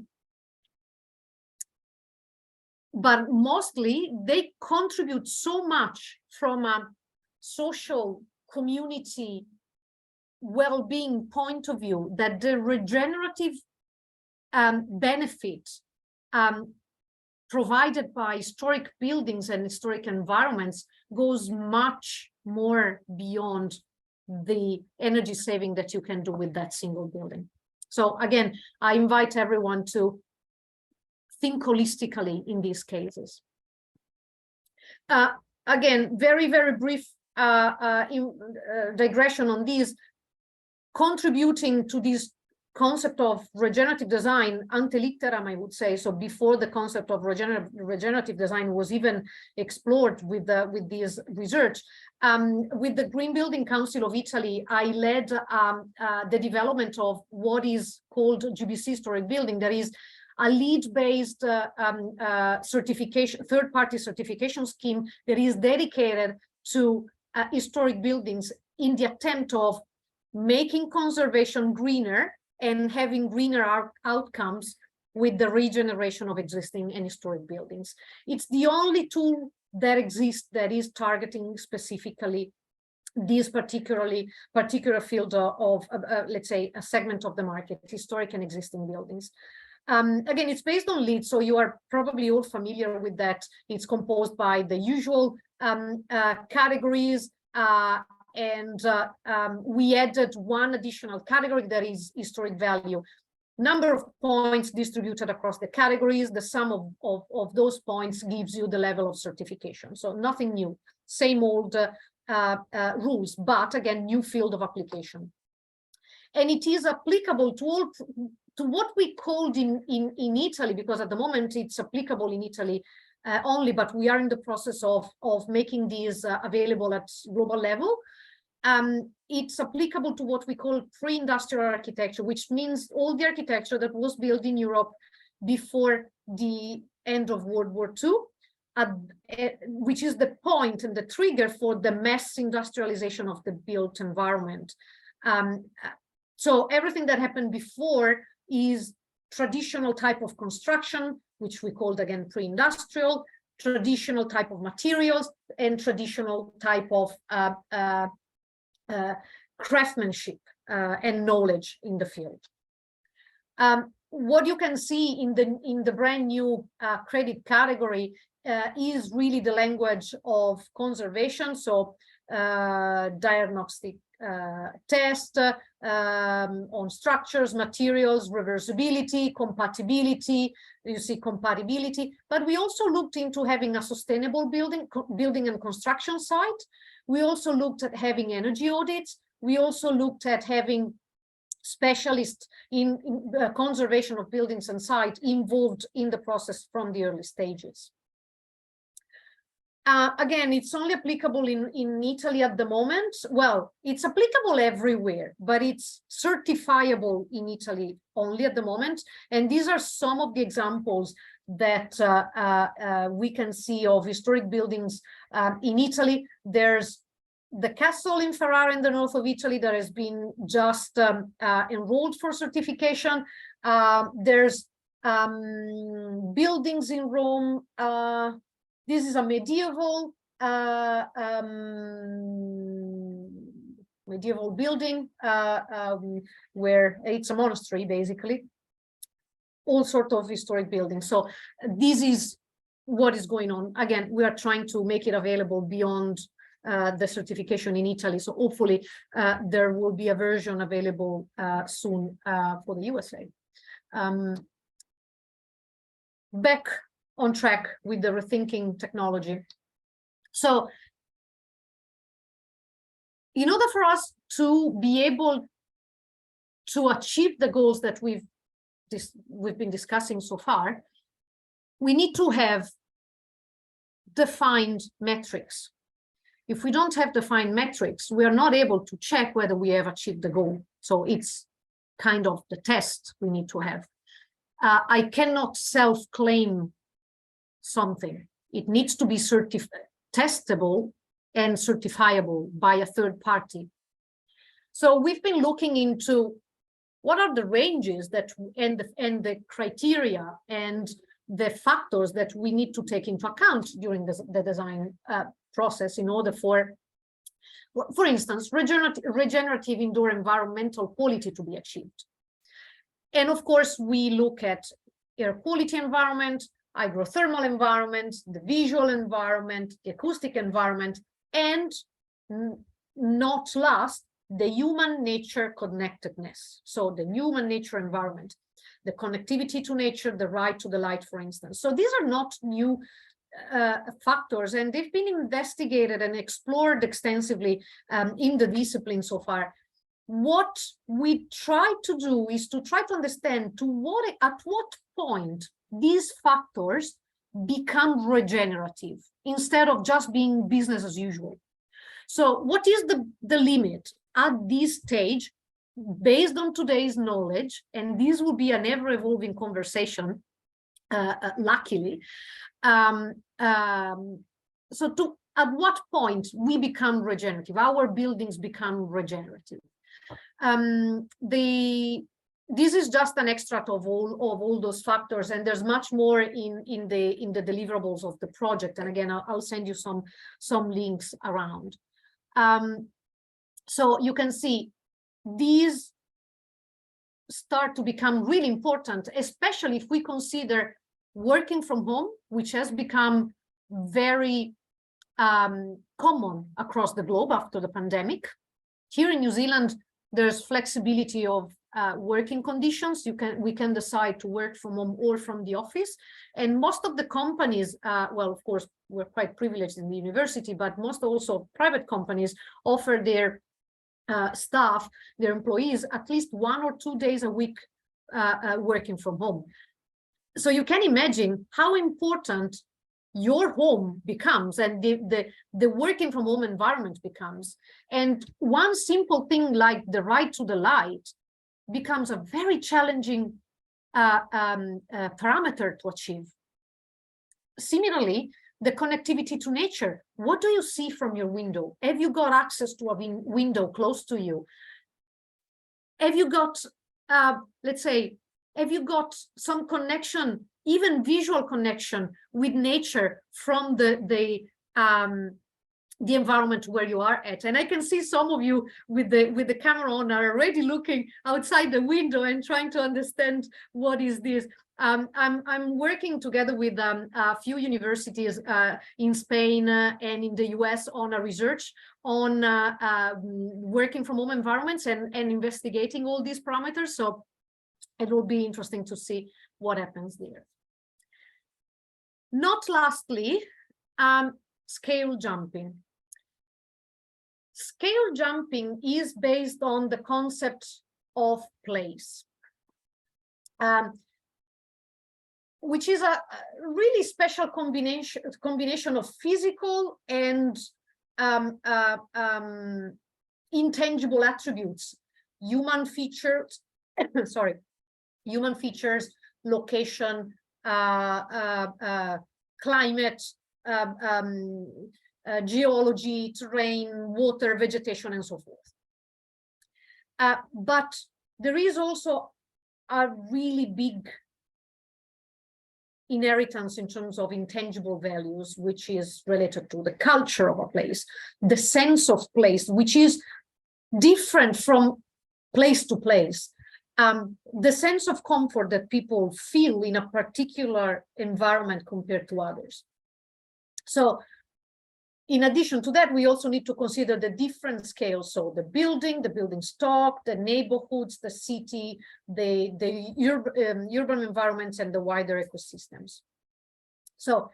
mostly they contribute so much from a social community well-being point of view that the regenerative benefit provided by historic buildings and historic environments goes much more beyond the energy saving that you can do with that single building. So again, I invite everyone to think holistically in these cases. Again, very, very brief digression on these. Contributing to this concept of regenerative design ante litteram, I would say, so before the concept of regenerative design was even explored with this research, with the Green Building Council of Italy, I led the development of what is called GBC historic building. That is a LEED-based certification, third-party certification scheme that is dedicated to historic buildings in the attempt of making conservation greener and having greener outcomes with the regeneration of existing and historic buildings. It's the only tool that exists that is targeting specifically this particular field of let's say, a segment of the market, historic and existing buildings. Again, it's based on LEED, so you are probably all familiar with that. It's composed by the usual categories, and we added one additional category that is historic value. Number of points distributed across the categories, the sum of those points gives you the level of certification. So nothing new, same old rules, but again, new field of application. And it is applicable to all to what we called in Italy, because at the moment it's applicable in Italy only, but we are in the process of making these available at global level. It's applicable to what we call pre-industrial architecture, which means all the architecture that was built in Europe before the end of World War II, which is the point and the trigger for the mass industrialization of the built environment. So everything that happened before is traditional type of construction, which we called again pre-industrial, traditional type of materials, and traditional type of craftsmanship and knowledge in the field. What you can see in the brand new credit category is really the language of conservation. So diagnostic test on structures, materials, reversibility, compatibility. You see compatibility, but we also looked into having a sustainable building and construction site. We also looked at having energy audits. We also looked at having specialists in conservation of buildings and sites involved in the process from the early stages. Again, it's only applicable in Italy at the moment. Well, it's applicable everywhere, but it's certifiable in Italy only at the moment. And these are some of the examples that we can see of historic buildings in Italy. There's the castle in Ferrara in the north of Italy that has been just enrolled for certification. There's buildings in Rome. This is a medieval building where it's a monastery, basically. All sorts of historic buildings. So this is what is going on. Again, we are trying to make it available beyond the certification in Italy. So hopefully there will be a version available soon for the USA. Back on track with the rethinking technology. So in order for us to be able to achieve the goals that we've been discussing so far, we need to have defined metrics. If we don't have defined metrics, we are not able to check whether we have achieved the goal. So it's kind of the test we need to have. I cannot self-claim something. It needs to be testable and certifiable by a third party. So we've been looking into what are the ranges that and the criteria and the factors that we need to take into account during the design process in order for instance, regenerative indoor environmental quality to be achieved. And of course, we look at air quality environment, hydrothermal environment, the visual environment, the acoustic environment, and not last, the human nature connectedness. So the human nature environment, the connectivity to nature, the right to the light, for instance. So these are not new factors, and they've been investigated and explored extensively in the discipline so far. What we try to do is to try to understand at what point these factors become regenerative instead of just being business as usual. So what is the limit at this stage based on today's knowledge? And this will be an ever-evolving conversation, luckily. So at what point we become regenerative, our buildings become regenerative. This is just an extract of all those factors, and there's much more in the deliverables of the project. And again, I'll send you some links around. So you can see these start to become really important, especially if we consider working from home, which has become very common across the globe after the pandemic. Here in New Zealand, there's flexibility of working conditions. We can decide to work from home or from the office. And most of the companies, well, of course, we're quite privileged in the university, but most also private companies offer their staff, their employees, at least 1 or 2 days a week working from home. So you can imagine how important your home becomes and the working from home environment becomes. And one simple thing like the right to the light becomes a very challenging parameter to achieve. Similarly, the connectivity to nature. What do you see from your window? Have you got access to a window close to you? Have you got, let's say, have you got some connection, even visual connection with nature from the environment where you are at? And I can see some of you with the camera on are already looking outside the window and trying to understand what is this. I'm working together with a few universities in Spain and in the US on a research on working from home environments and investigating all these parameters. So it will be interesting to see what happens there. Not lastly, scale jumping. Scale jumping is based on the concept of place, which is a really special combination of physical and intangible attributes, human features, sorry, human features, location, climate, geology, terrain, water, vegetation, and so forth. But there is also a really big inheritance in terms of intangible values, which is related to the culture of a place, the sense of place, which is different from place to place. The sense of comfort that people feel in a particular environment compared to others. So in addition to that, we also need to consider the different scales. So the building stock, the neighborhoods, the city, the urban environments, and the wider ecosystems. So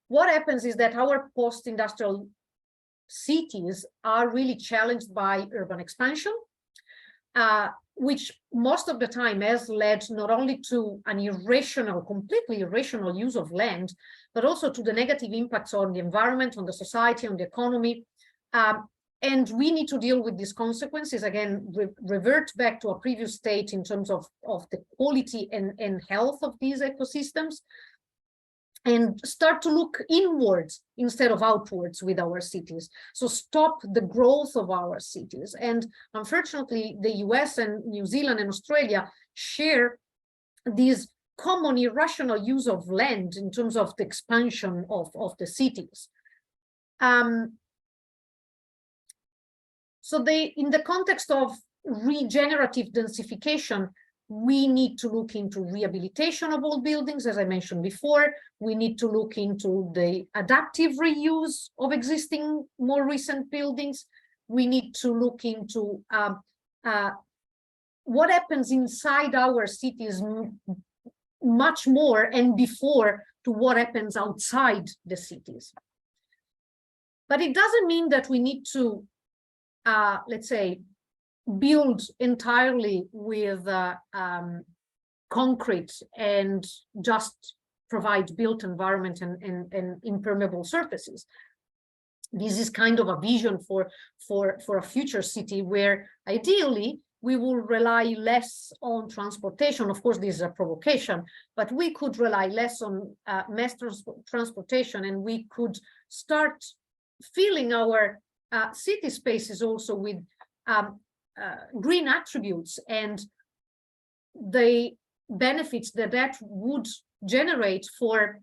what happens is that our post-industrial cities are really challenged by urban expansion, which most of the time has led not only to an irrational, completely irrational use of land, but also to the negative impacts on the environment, on the society, on the economy. And we need to deal with these consequences, again, revert back to a previous state in terms of the quality and health of these ecosystems, and start to look inwards instead of outwards with our cities. So stop the growth of our cities. And unfortunately, the US and New Zealand and Australia share these common irrational use of land in terms of the expansion of the cities. So in the context of regenerative densification, we need to look into rehabilitation of old buildings, as I mentioned before. We need to look into the adaptive reuse of existing, more recent buildings. We need to look into what happens inside our cities much more and before to what happens outside the cities. But it doesn't mean that we need to, let's say, build entirely with concrete and just provide built environment and impermeable surfaces. This is kind of a vision for a future city where ideally we will rely less on transportation. Of course, this is a provocation, but we could rely less on mass transportation, and we could start filling our city spaces also with green attributes and the benefits that would generate for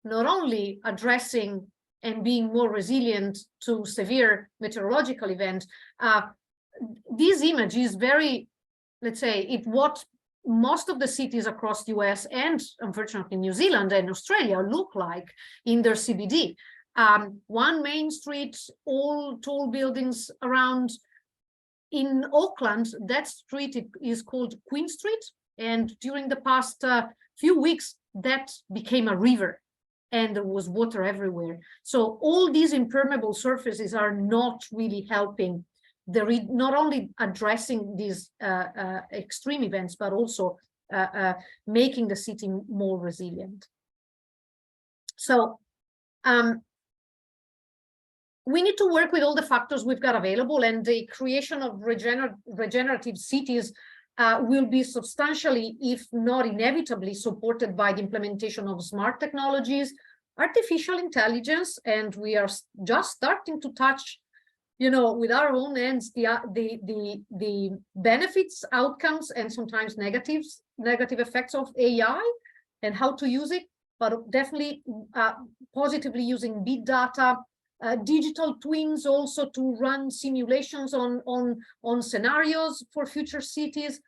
not only addressing and being more resilient to severe meteorological events. This image is very, let's say, what most of the cities across the US and unfortunately New Zealand and Australia look like in their CBD. One main street, all tall buildings around. In Aukland, that street is called Queen Street, and during the past few weeks, that became a river, and there was water everywhere. So all these impermeable surfaces are not really helping not only addressing these extreme events, but also making the city more resilient. So we need to work with all the factors we've got available, and the creation of regenerative cities will be substantially, if not inevitably, supported by the implementation of smart technologies, artificial intelligence, and we are just starting to touch, you know, with our own hands, the benefits, outcomes, and sometimes negative effects of AI and how to use it, but definitely positively using big data, digital twins also to run simulations on scenarios for future cities,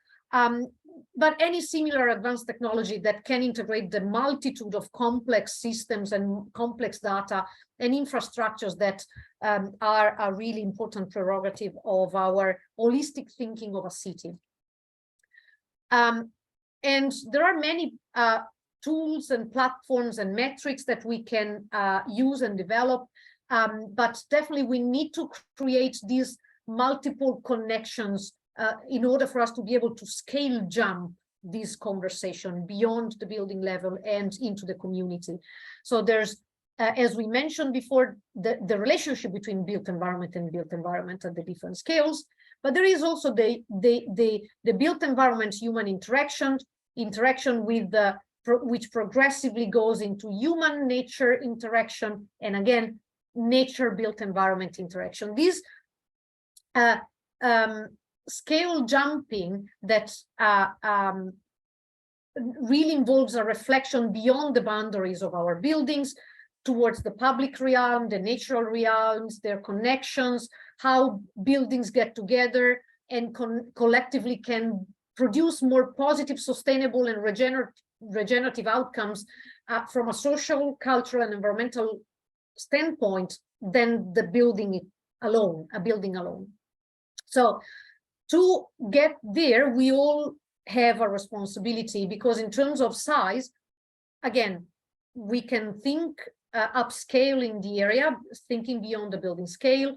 but any similar advanced technology that can integrate the multitude of complex systems and complex data and infrastructures that are a really important prerogative of our holistic thinking of a city. And there are many tools and platforms and metrics that we can use and develop, but definitely we need to create these multiple connections in order for us to be able to scale jump this conversation beyond the building level and into the community. So there's, as we mentioned before, the relationship between built environment and built environment at the different scales, but there is also the built environment human interaction with the which progressively goes into human nature interaction, and again nature built environment interaction. These scale jumping that really involves a reflection beyond the boundaries of our buildings towards the public realm, the natural realms, their connections, how buildings get together and collectively can produce more positive, sustainable, and regenerative outcomes from a social, cultural, and environmental standpoint than the building alone, a building alone. So to get there, we all have a responsibility, because in terms of size, again, we can think upscaling the area, thinking beyond the building scale.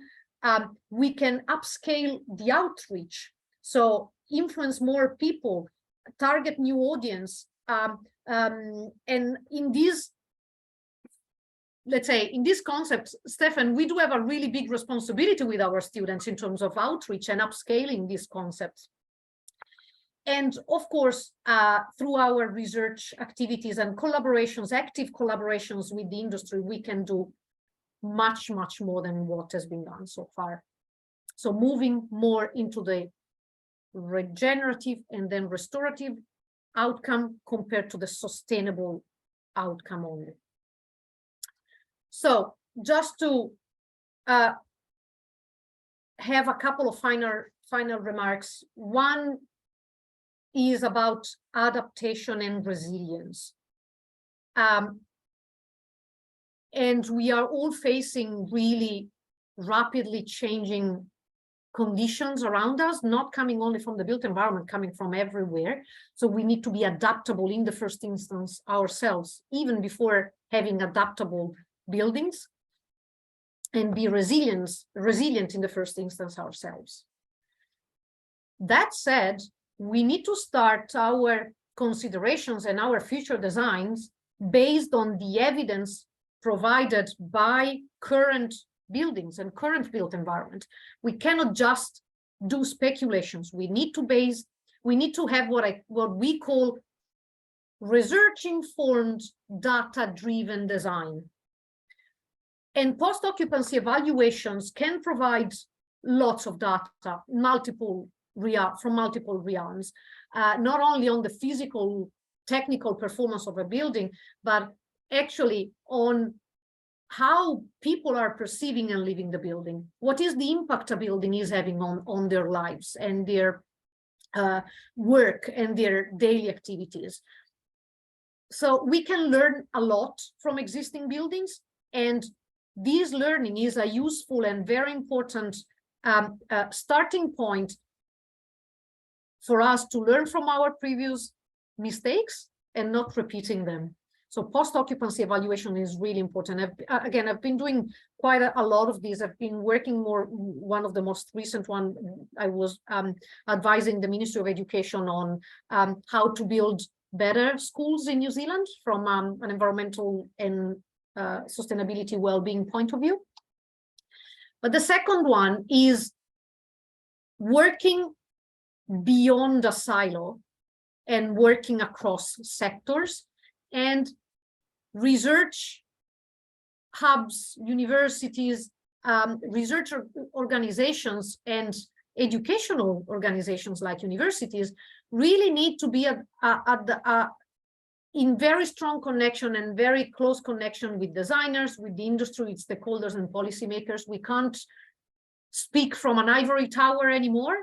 We can upscale the outreach, so influence more people, target new audience. And in these, let's say, in these concepts, Stefan, we do have a really big responsibility with our students in terms of outreach and upscaling these concepts. And of course, through our research activities and collaborations, active collaborations with the industry, we can do much, much more than what has been done so far. So moving more into the regenerative and then restorative outcome compared to the sustainable outcome only. So just to have a couple of final remarks. One is about adaptation and resilience. And we are all facing really rapidly changing conditions around us, not coming only from the built environment, coming from everywhere. So we need to be adaptable in the first instance ourselves, even before having adaptable buildings, and be resilient in the first instance ourselves. That said, we need to start our considerations and our future designs based on the evidence provided by current buildings and current built environment. We cannot just do speculations. We need to have what we call research-informed, data-driven design. And post-occupancy evaluations can provide lots of data, from multiple realms, not only on the physical, technical performance of a building, but actually on how people are perceiving and living the building. What is the impact a building is having on their lives and their work and their daily activities. So we can learn a lot from existing buildings, and this learning is a useful and very important starting point for us to learn from our previous mistakes and not repeating them. So post-occupancy evaluation is really important. I've been doing quite a lot of these. I've been working more, one of the most recent one, I was advising the Ministry of Education on how to build better schools in New Zealand from an environmental and sustainability well-being point of view. But the second one is working beyond a silo and working across sectors, and research hubs, universities, research organizations and educational organizations like universities really need to be in very strong connection and very close connection with designers, with the industry, with stakeholders and policymakers. We can't speak from an ivory tower anymore.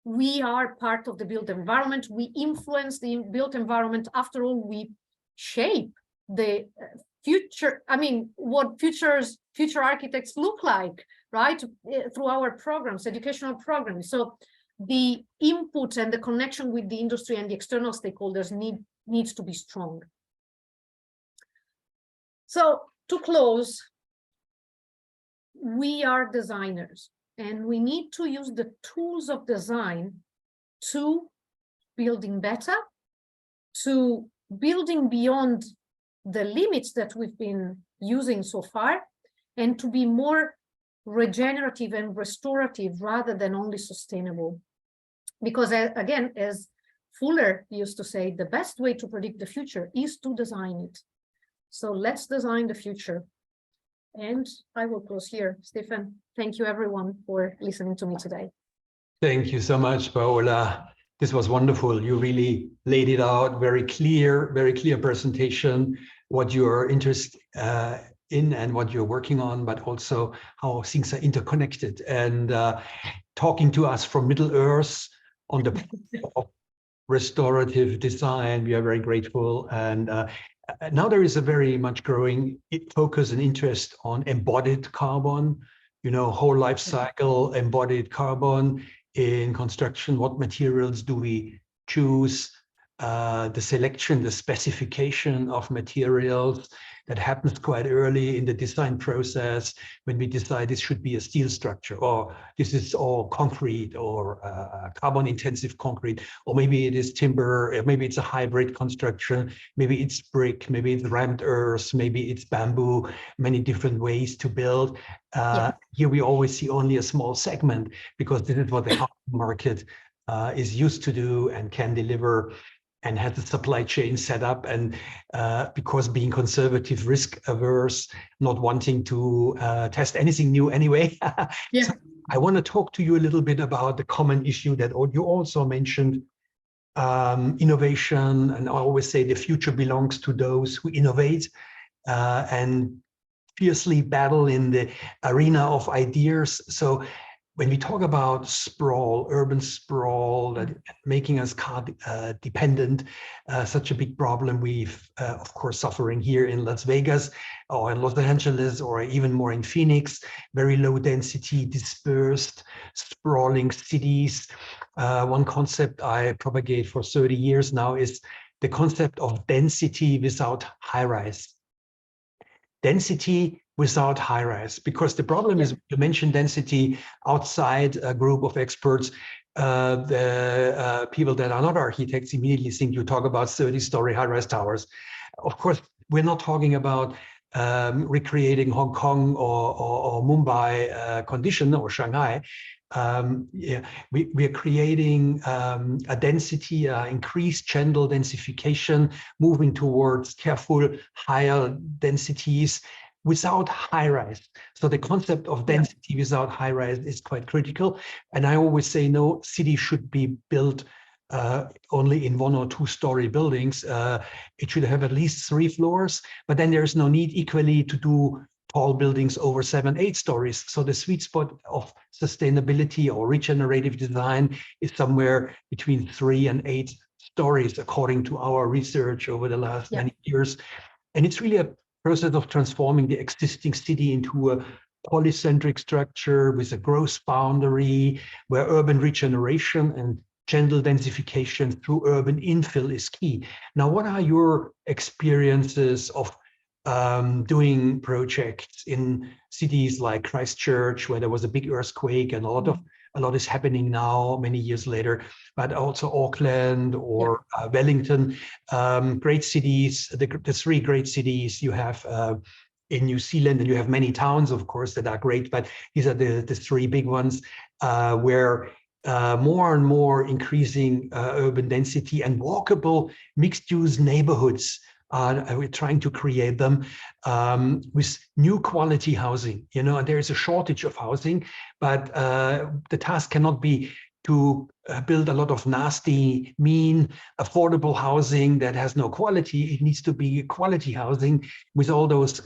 We are part of the built environment. We influence the built environment. After all, we shape the future. I mean, what future architects look like, right? Through our programs, educational programs. So the input and the connection with the industry and the external stakeholders needs to be strong. So to close, we are designers, and we need to use the tools of design to building better, to building beyond the limits that we've been using so far, and to be more regenerative and restorative rather than only sustainable. Because again, as Fuller used to say, the best way to predict the future is to design it. So let's design the future. And I will close here. Stephen, thank you everyone for listening to me today. Thank you so much, Paola. This was wonderful. You really laid it out, very clear presentation, what you're interested in and what you're working on, but also how things are interconnected. And talking to us from Middle Earth on the restorative design, we are very grateful. And now there is a very much growing focus and interest on embodied carbon, you know, whole life cycle embodied carbon in construction. What materials do we choose? The selection, the specification of materials that happens quite early in the design process when we decide this should be a steel structure, or this is all concrete, or carbon intensive concrete, or maybe it is timber, or maybe it's a hybrid construction, maybe it's brick, maybe it's rammed earth, maybe it's bamboo, many different ways to build. Here we always see only a small segment, because this is what the housing market is used to do and can deliver, and has the supply chain set up. And because being conservative, risk averse, not wanting to test anything new anyway. So I want to talk to you a little bit about the common issue that you also mentioned, innovation. And I always say the future belongs to those who innovate and fiercely battle in the arena of ideas. So when we talk about sprawl, urban sprawl, that making us car dependent, such a big problem we've, of course, suffering here in Las Vegas or in Los Angeles, or even more in Phoenix, very low density, dispersed, sprawling cities. One concept I propagate for 30 years now is the concept of density without high-rise. Density without high-rise, because the problem is, you mentioned density outside a group of experts, the people that are not architects immediately think you talk about 30-story high-rise towers. Of course, we're not talking about recreating Hong Kong or Mumbai condition, or Shanghai. We are creating a density, increased channel densification, moving towards careful higher densities without high-rise. So the concept of density without high-rise is quite critical. And I always say, no, city should be built only in 1 or 2-story buildings. It should have at least 3 floors, but then there's no need equally to do tall buildings over 7, 8 stories. So the sweet spot of sustainability or regenerative design is somewhere between 3 and 8 stories, according to our research over the last many years. And it's really a process of transforming the existing city into a polycentric structure with a growth boundary, where urban regeneration and gentle densification through urban infill is key. Now, what are your experiences of doing projects in cities like Christchurch, where there was a big earthquake and a lot is happening now, many years later, but also Auckland or Wellington, great cities, the three great cities you have in New Zealand, and you have many towns, of course, that are great, but these are the three big ones where more and more increasing urban density and walkable mixed-use neighborhoods. We're trying to create them with new quality housing, you know, and there is a shortage of housing, but the task cannot be to build a lot of nasty, mean, affordable housing that has no quality. It needs to be quality housing with all those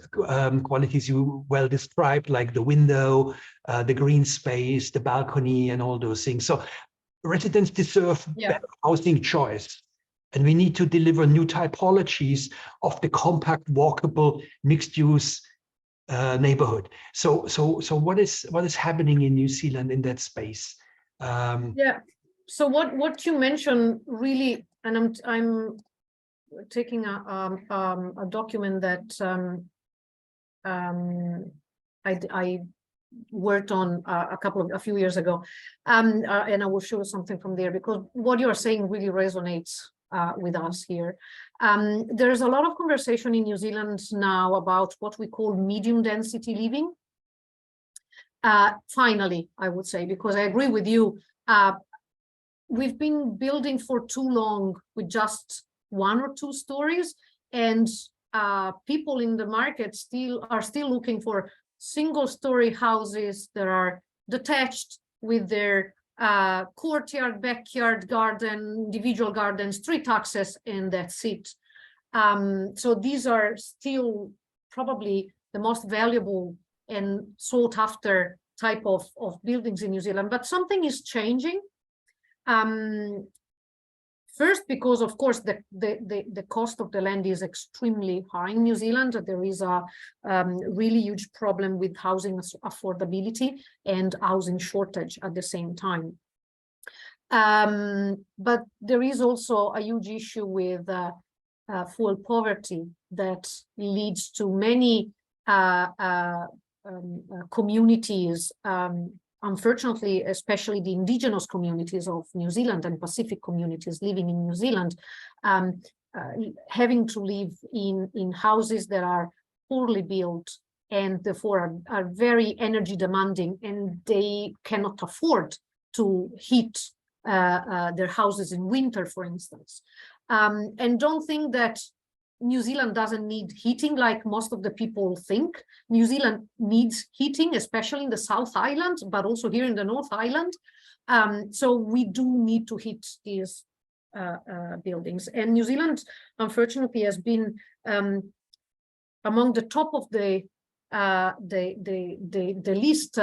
qualities you well described, like the window, the green space, the balcony, and all those things. So residents deserve better housing choice. And we need to deliver new typologies of the compact, walkable, mixed-use neighborhood. So what is happening in New Zealand in that space? So what you mentioned really, and I'm taking a document that I worked on a few years ago, and I will show something from there, because what you are saying really resonates with us here. There's a lot of conversation in New Zealand now about what we call medium density living. Finally, I would say, because I agree with you, we've been building for too long with just 1 or 2 stories, and people in the market are still looking for single-story houses that are detached with their courtyard, backyard, garden, individual garden, street access, and that's it. So these are still probably the most valuable and sought after type of buildings in New Zealand, but something is changing. First, because of course the cost of the land is extremely high in New Zealand. There is a really huge problem with housing affordability and housing shortage at the same time. But there is also a huge issue with fuel poverty that leads to many communities, unfortunately, especially the indigenous communities of New Zealand and Pacific communities living in New Zealand, having to live in houses that are poorly built and therefore are very energy demanding, and they cannot afford to heat their houses in winter, for instance. And don't think that New Zealand doesn't need heating like most of the people think. New Zealand needs heating, especially in the South Island, but also here in the North Island. So we do need to heat these buildings. And New Zealand, unfortunately, has been among the top of the list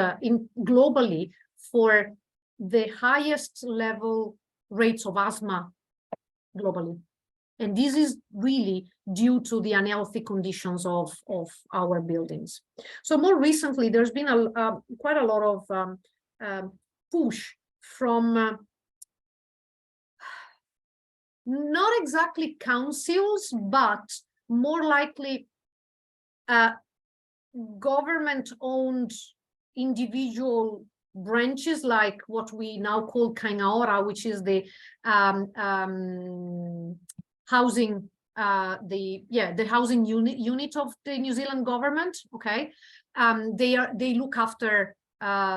globally for the highest level rates of asthma globally. And this is really due to the unhealthy conditions of our buildings. So more recently, there's been quite a lot of push from not exactly councils, but more likely government-owned individual branches, like what we now call Kaingaora, which is the housing, the housing unit of the New Zealand government. Okay, they look after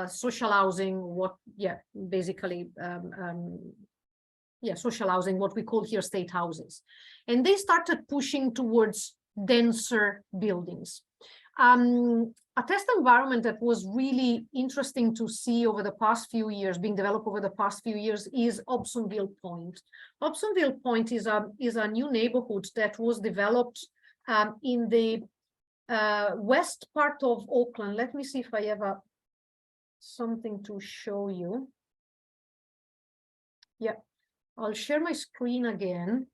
social housing, social housing, what we call here state houses, and they started pushing towards denser buildings. A test environment that was really interesting to see over the past few years, being developed over the past few years, is Hobsonville Point. Hobsonville Point is a new neighborhood that was developed in the west part of Auckland. Let me see if I have something to show you. Yeah, I'll share my screen again.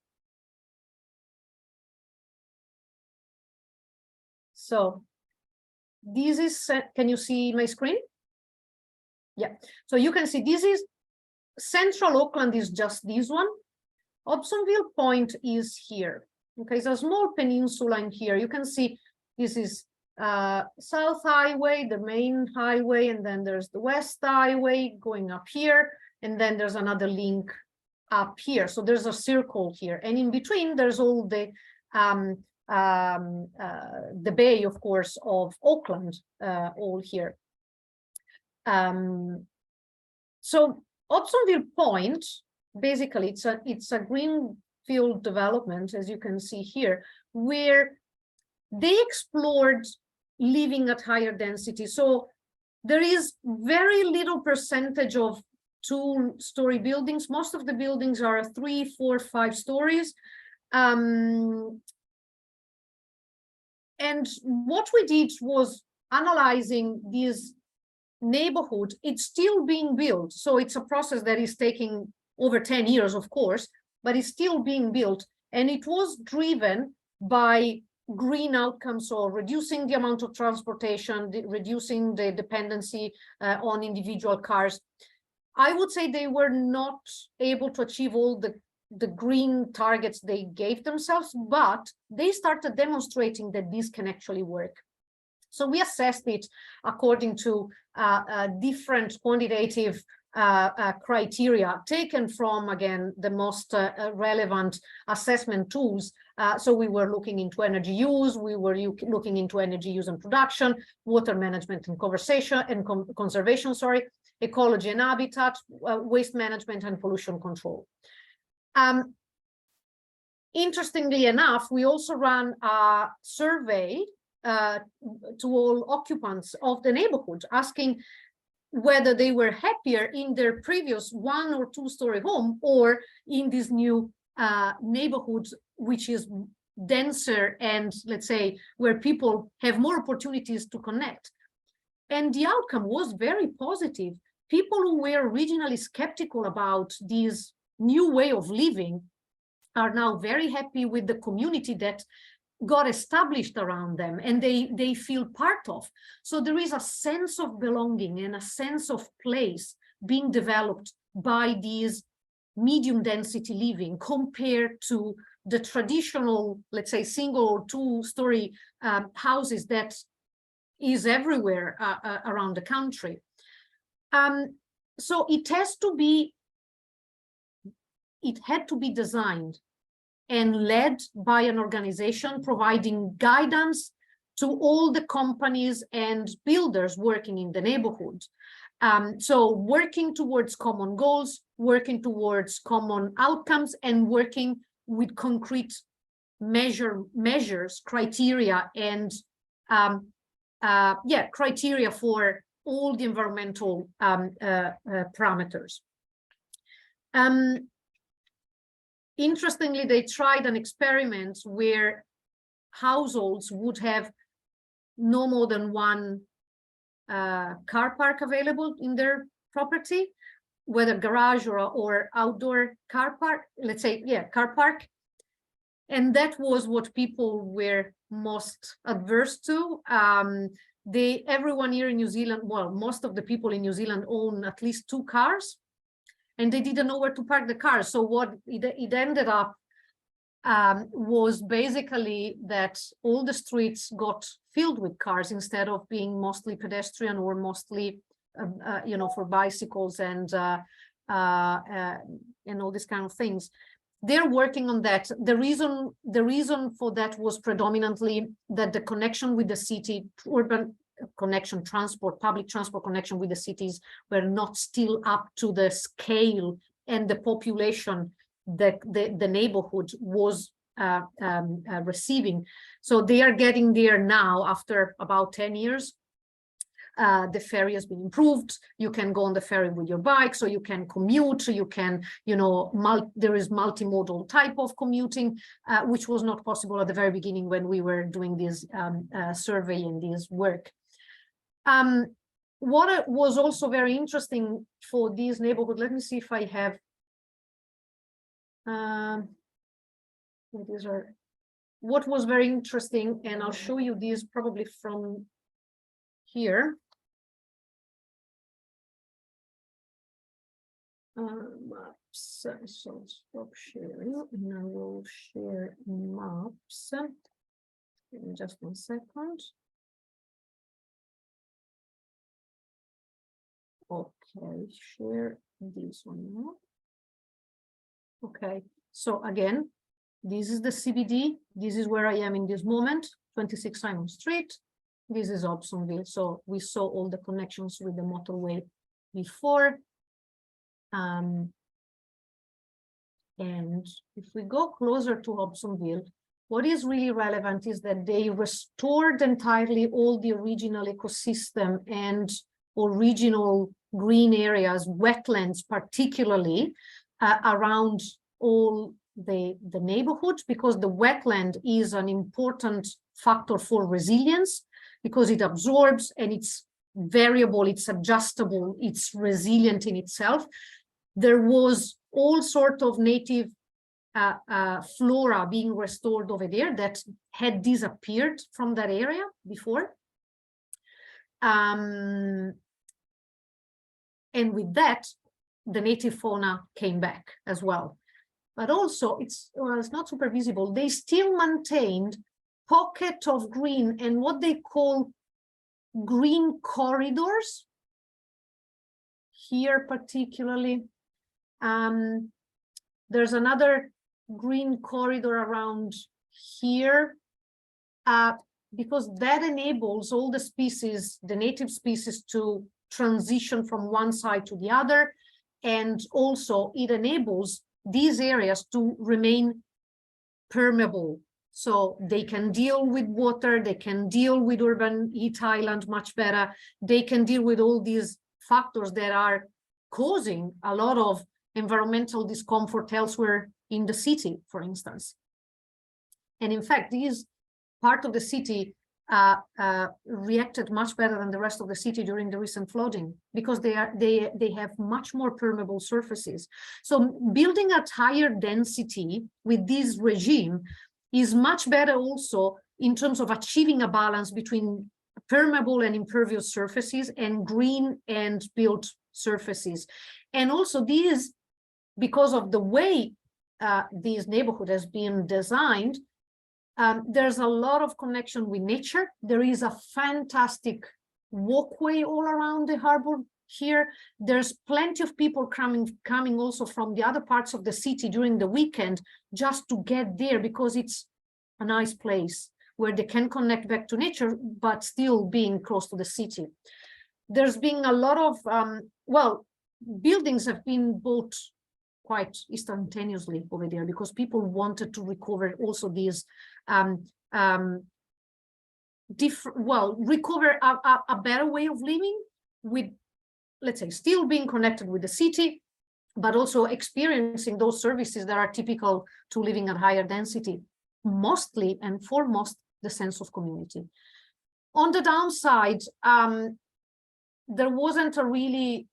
So this is, can you see my screen? Yeah, so you can see this is Central Auckland is just this one. Hobsonville Point is here. Okay, it's a small peninsula in here. You can see this is South Highway, the main highway, and then there's the West Highway going up here, and then there's another link up here. So there's a circle here, and in between there's all the bay, of course, of Aukland, all here. So Hobsonville Point, basically, it's a greenfield development, as you can see here, where they explored living at higher density. So there is very little percentage of 2-story buildings. Most of the buildings are 3, 4, 5 stories. And what we did was analyzing this neighborhood. It's still being built. So it's a process that is taking over 10 years, of course, but it's still being built. And it was driven by green outcomes, so reducing the amount of transportation, reducing the dependency on individual cars. I would say they were not able to achieve all the green targets they gave themselves, but they started demonstrating that this can actually work. So we assessed it according to different quantitative criteria taken from, again, the most relevant assessment tools. So we were looking into energy use, we were looking into energy use and production, water management and conservation, sorry, ecology and habitat, waste management and pollution control. Interestingly enough, we also ran a survey to all occupants of the neighborhood, asking whether they were happier in their previous 1- or 2-story home or in this new neighborhood, which is denser and, let's say, where people have more opportunities to connect. And the outcome was very positive. People who were originally skeptical about this new way of living are now very happy with the community that got established around them, and they feel part of. So there is a sense of belonging and a sense of place being developed by these medium density living compared to the traditional, let's say, 1- or 2-story houses that is everywhere around the country. So it had to be designed and led by an organization providing guidance to all the companies and builders working in the neighborhood. So working towards common goals, working towards common outcomes, and working with concrete measures, criteria, and criteria for all the environmental parameters. Interestingly, they tried an experiment where households would have no more than one car park available in their property, whether garage or outdoor car park, let's say, car park. And that was what people were most adverse to. Everyone here in New Zealand, well, most of the people in New Zealand own at least 2 cars, and they didn't know where to park the cars. So what it ended up was basically that all the streets got filled with cars instead of being mostly pedestrian or mostly, for bicycles and all these kind of things. They're working on that. The reason for that was predominantly that the connection with the city, urban connection, public transport connection with the cities were not still up to the scale and the population that the neighborhood was receiving. So they are getting there now after about 10 years. The ferry has been improved. You can go on the ferry with your bike, so you can commute, you can, there is multimodal type of commuting, which was not possible at the very beginning when we were doing this survey and this work. What was also very interesting for this neighborhood, let me see if I have, what was very interesting, and I'll show you these probably from here. Maps. So stop sharing, and I will share maps. Give me just 1 second. Okay, share this one now. Okay, so again, this is the CBD. This is where I am in this moment, 26 Simon Street. This is Hobsonville. So we saw all the connections with the motorway before. And if we go closer to Hobsonville, what is really relevant is that they restored entirely all the original ecosystem and original green areas, wetlands particularly, around all the neighborhoods, because the wetland is an important factor for resilience, because it absorbs and it's variable, it's adjustable, it's resilient in itself. There was all sort of native flora being restored over there that had disappeared from that area before. And with that, the native fauna came back as well. But also, it's not super visible. They still maintained pocket of green and what they call green corridors. Here particularly, there's another green corridor around here, because that enables all the species, the native species, to transition from one side to the other. And also it enables these areas to remain permeable. So they can deal with water, they can deal with urban heat island much better. They can deal with all these factors that are causing a lot of environmental discomfort elsewhere in the city, for instance. And in fact, these part of the city reacted much better than the rest of the city during the recent flooding, because they have much more permeable surfaces. So building at higher density with this regime is much better also in terms of achieving a balance between permeable and impervious surfaces and green and built surfaces. And also these, because of the way this neighborhood has been designed, there's a lot of connection with nature. There is a fantastic walkway all around the harbor here. There's plenty of people coming also from the other parts of the city during the weekend just to get there, because it's a nice place where they can connect back to nature, but still being close to the city. There's been a lot of, well, buildings have been built quite instantaneously over there, because people wanted to recover also these recover a better way of living with, let's say, still being connected with the city, but also experiencing those services that are typical to living at higher density, mostly and foremost the sense of community. On the downside, there wasn't a really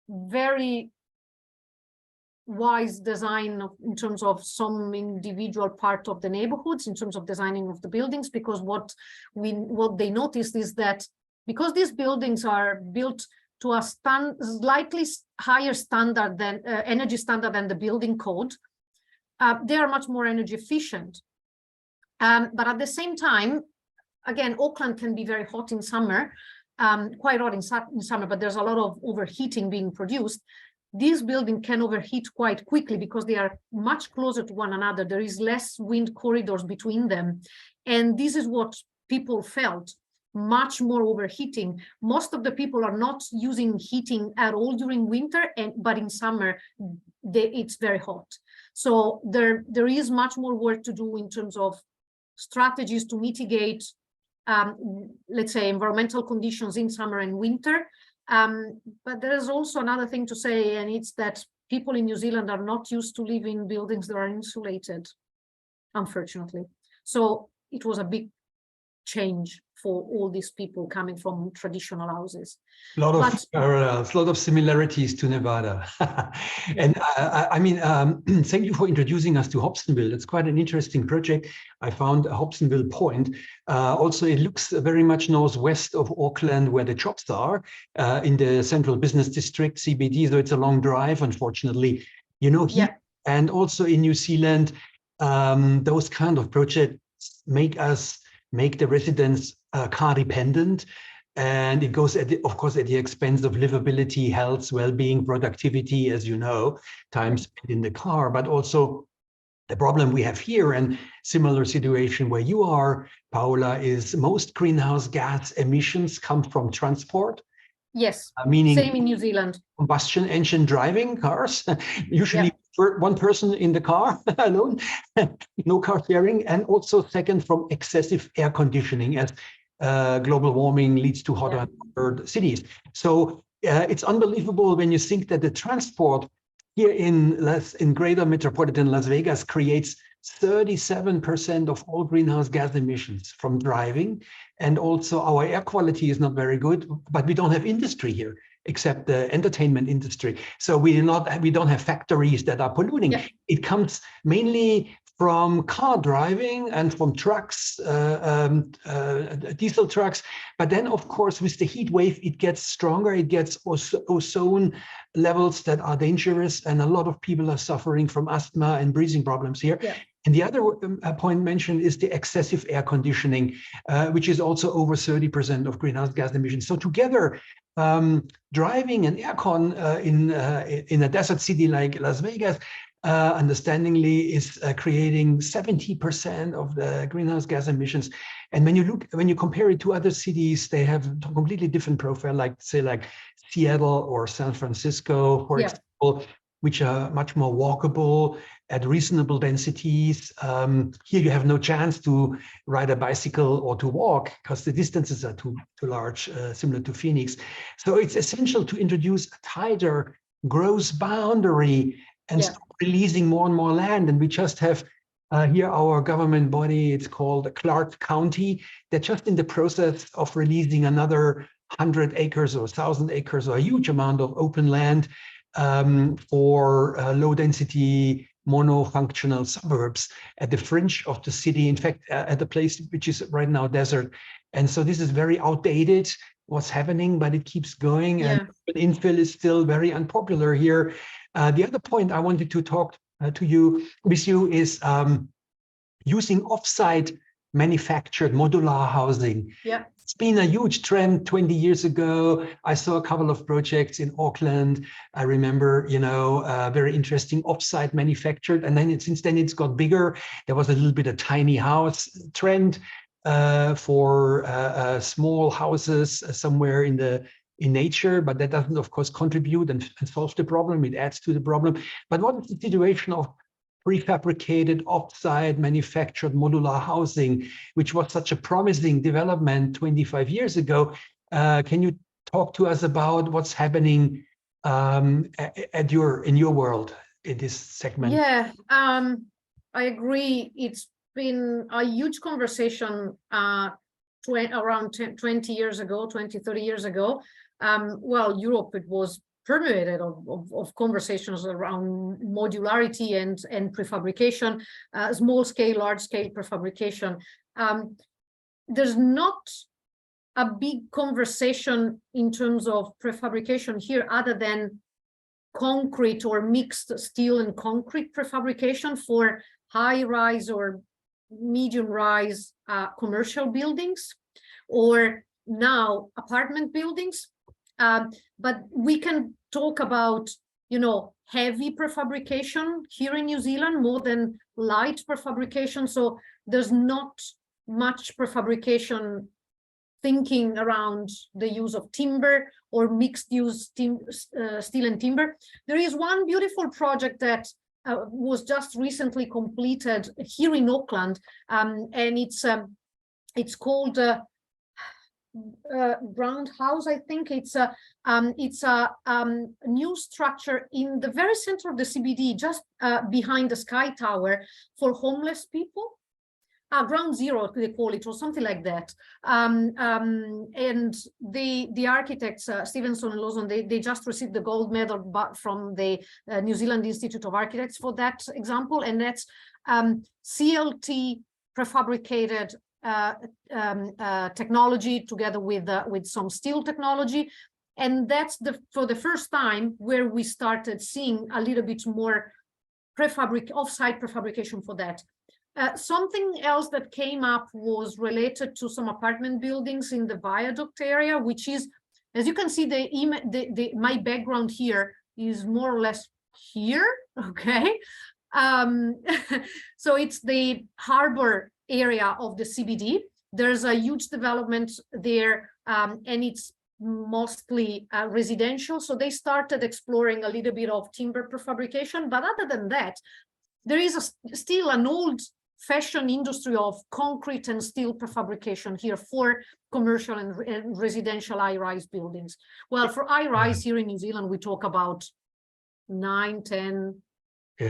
very wise design in terms of some individual part of the neighborhoods, in terms of designing of the buildings, because what they noticed is that because these buildings are built to a slightly higher standard than energy standard than the building code, they are much more energy efficient. But at the same time, again, Auckland can be very hot in summer, quite hot in summer, but there's a lot of overheating being produced. These buildings can overheat quite quickly because they are much closer to one another. There is less wind corridors between them. And this is what people felt, much more overheating. Most of the people are not using heating at all during winter, but in summer, it's very hot. So there is much more work to do in terms of strategies to mitigate, let's say, environmental conditions in summer and winter. But there is also another thing to say, and it's that people in New Zealand are not used to living in buildings that are insulated, unfortunately. So it was a big change for all these people coming from traditional houses. A lot of parallels, a lot of similarities to Nevada. And I mean, thank you for introducing us to Hobsonville. It's quite an interesting project. I found Hobsonville Point. Also, it looks very much northwest of Auckland, where the shops are, in the central business district, CBD. So it's a long drive, unfortunately. You know, here and also in New Zealand, those kind of projects make the residents car dependent, and it goes of course at the expense of livability, health, well-being, productivity, as you know, time spent in the car. But also the problem we have here, and similar situation where you are, Paola, is most greenhouse gas emissions come from transport. Yes, meaning same in New Zealand. Combustion engine driving cars, usually one person in the car alone, no car sharing, and also second from excessive air conditioning, as global warming leads to hotter and hotter cities. So it's unbelievable when you think that the transport here in greater metropolitan Las Vegas creates 37% of all greenhouse gas emissions from driving. And also our air quality is not very good, but we don't have industry here except the entertainment industry. So we don't have factories that are polluting. It comes mainly from car driving and from trucks, diesel trucks. But then, of course, with the heat wave, it gets stronger. It gets ozone levels that are dangerous. And a lot of people are suffering from asthma and breathing problems here. And the other point mentioned is the excessive air conditioning, which is also over 30% of greenhouse gas emissions. So together, driving and aircon in a desert city like Las Vegas, understandingly, is creating 70% of the greenhouse gas emissions. And when you compare it to other cities, they have a completely different profile, like say like Seattle or San Francisco, for example, which are much more walkable at reasonable densities. Here you have no chance to ride a bicycle or to walk because the distances are too large, similar to Phoenix. So it's essential to introduce a tighter gross boundary and stop releasing more and more land. And we just have here our government body, it's called Clark County. They're just in the process of releasing another 100 acres or 1,000 acres, or a huge amount of open land for low density monofunctional suburbs at the fringe of the city. In fact, at the place which is right now desert. And so this is very outdated, what's happening, but it keeps going. And infill is still very unpopular here. The other point I wanted to talk with you is using offsite manufactured modular housing. It's been a huge trend 20 years ago. I saw a couple of projects in Auckland. I remember, very interesting offsite manufactured. And then since then it's got bigger. There was a little bit of tiny house trend for small houses somewhere in nature, but that doesn't, of course, contribute and solve the problem. It adds to the problem. But what is the situation of prefabricated, offsite manufactured modular housing, which was such a promising development 25 years ago? Can you talk to us about what's happening in your world in this segment? I agree. It's been a huge conversation around 20 years ago, 20, 30 years ago. Europe, it was permeated of conversations around modularity and prefabrication, small scale, large scale prefabrication. There's not a big conversation in terms of prefabrication here other than concrete or mixed steel and concrete prefabrication for high rise or medium rise commercial buildings, or now apartment buildings. But we can talk about, heavy prefabrication here in New Zealand more than light prefabrication. So there's not much prefabrication thinking around the use of timber or mixed use steel and timber. There is one beautiful project that was just recently completed here in Auckland, and it's called Ground House. I think it's a new structure in the very center of the CBD, just behind the Sky Tower, for homeless people. ground zero, they call it, or something like that. And the architects, Stevenson and Lawson, they just received the gold medal from the New Zealand Institute of Architects for that example, and that's CLT prefabricated technology together with some steel technology. And that's for the first time where we started seeing a little bit more off-site prefabrication for that. Something else that came up was related to some apartment buildings in the viaduct area, which is, as you can see, my background here is more or less here, okay? So it's the harbor area of the CBD. There's a huge development there, and it's mostly residential. So they started exploring a little bit of timber prefabrication, but other than that, there is still an old-fashioned industry of concrete and steel prefabrication here for commercial and residential high-rise buildings. Well, for high-rise here in New Zealand, we talk about 9, 10,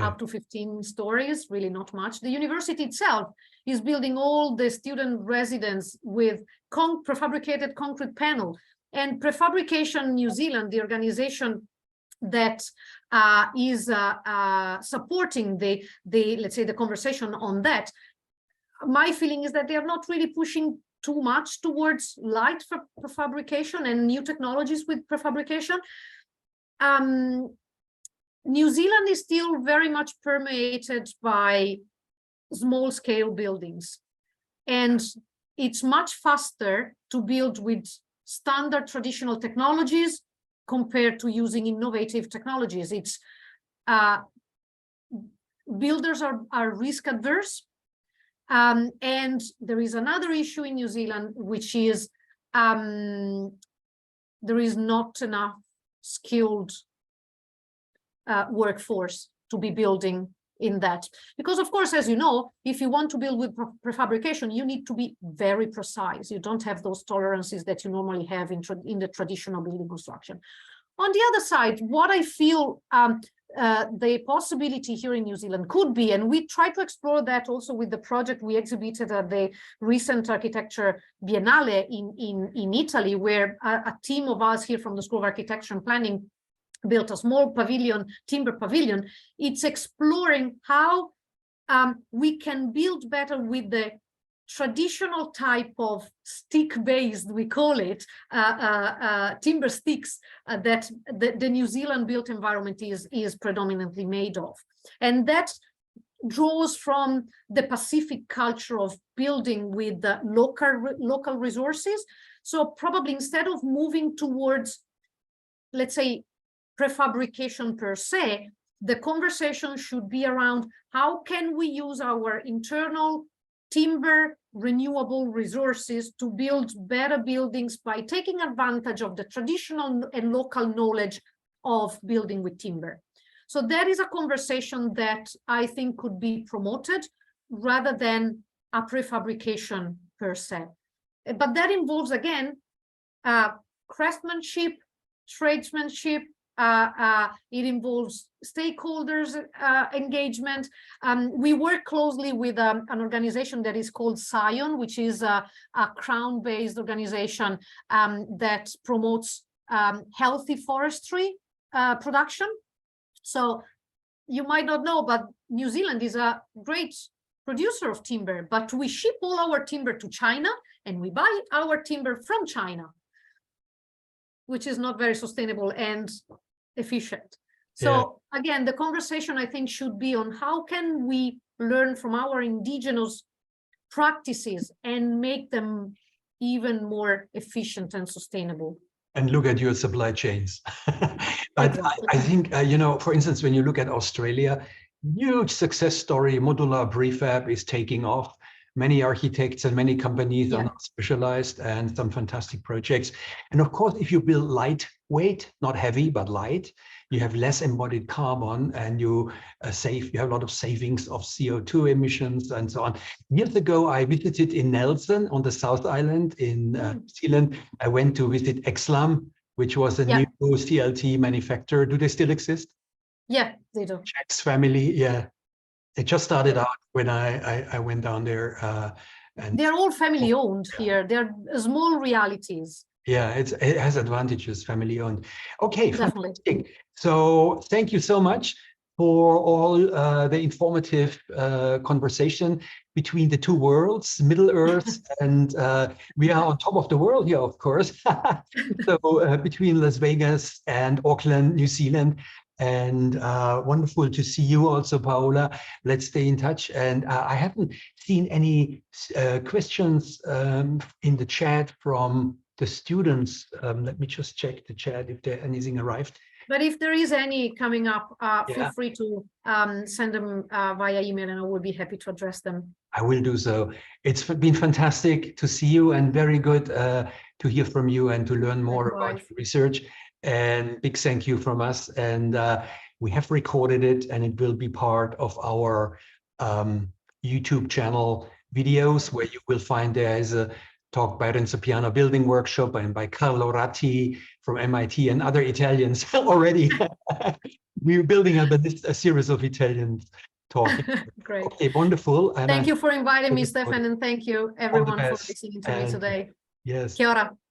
up to 15 stories, really not much. The university itself is building all the student residence with prefabricated concrete panel. And Prefabrication New Zealand, the organization that is supporting let's say the conversation on that, my feeling is that they are not really pushing too much towards light prefabrication and new technologies with prefabrication. New Zealand is still very much permeated by small scale buildings, and it's much faster to build with standard traditional technologies compared to using innovative technologies. It's builders are risk adverse, and there is another issue in New Zealand, which is there is not enough skilled workforce to be building in that, because of course, as you know, if you want to build with prefabrication, you need to be very precise. You don't have those tolerances that you normally have in the traditional building construction. On the other side, what I feel the possibility here in New Zealand could be, and we try to explore that also with the project we exhibited at the recent Architecture Biennale in Italy, where a team of us here from the School of Architecture and Planning built a small pavilion, timber pavilion. It's exploring how we can build better with the traditional type of stick-based, we call it, timber sticks that the New Zealand built environment is predominantly made of. And that draws from the Pacific culture of building with the local resources. So probably instead of moving towards, let's say, prefabrication per se, the conversation should be around how can we use our internal timber renewable resources to build better buildings by taking advantage of the traditional and local knowledge of building with timber. So that is a conversation that I think could be promoted rather than a prefabrication per se. But that involves, again, craftsmanship, tradesmanship. It involves stakeholders engagement. We work closely with an organization that is called SION, which is a Crown-based organization that promotes healthy forestry production. So you might not know, but New Zealand is a great producer of timber, but we ship all our timber to China and we buy our timber from China, which is not very sustainable and efficient. So again, the conversation I think should be on how can we learn from our indigenous practices and make them even more efficient and sustainable. And look at your supply chains. But I think, you know, for instance, when you look at Australia, huge success story, modular prefab is taking off. Many architects and many companies are not specialized, and some fantastic projects. And of course, if you build lightweight, not heavy, but light, you have less embodied carbon, and you have a lot of savings of CO2 emissions and so on. Years ago, I visited in Nelson on the South Island in New Zealand. I went to visit Exlam, which was a new CLT manufacturer. Do they still exist? Yeah, they do. Jack's family, It just started out when I went down there. And they're all family owned here. They're small realities. yeah, it has advantages, family owned. Okay, Definitely. fantastic. So thank you so much for all the informative conversation between the two worlds, Middle Earth, and we are on top of the world here, of course. So between Las Vegas and Auckland, New Zealand. And wonderful to see you also, Paola. Let's stay in touch. And I haven't seen any questions in the chat from the students. Let me just check the chat if there anything arrived. But if there is any coming up, feel free to send them via email, and I will be happy to address them. I will do so. It's been fantastic to see you, and very good to hear from you and to learn more about your research. And big thank you from us. And we have recorded it, and it will be part of our YouTube channel videos, where you will find there is a talk by Renzo Piano building workshop and by Carlo Ratti from MIT and other Italians already. We're building up a series of Italians talking. Great. Okay, wonderful. And thank you for inviting me, Stefan, and thank you everyone for listening to me today. Yes. Kia ora.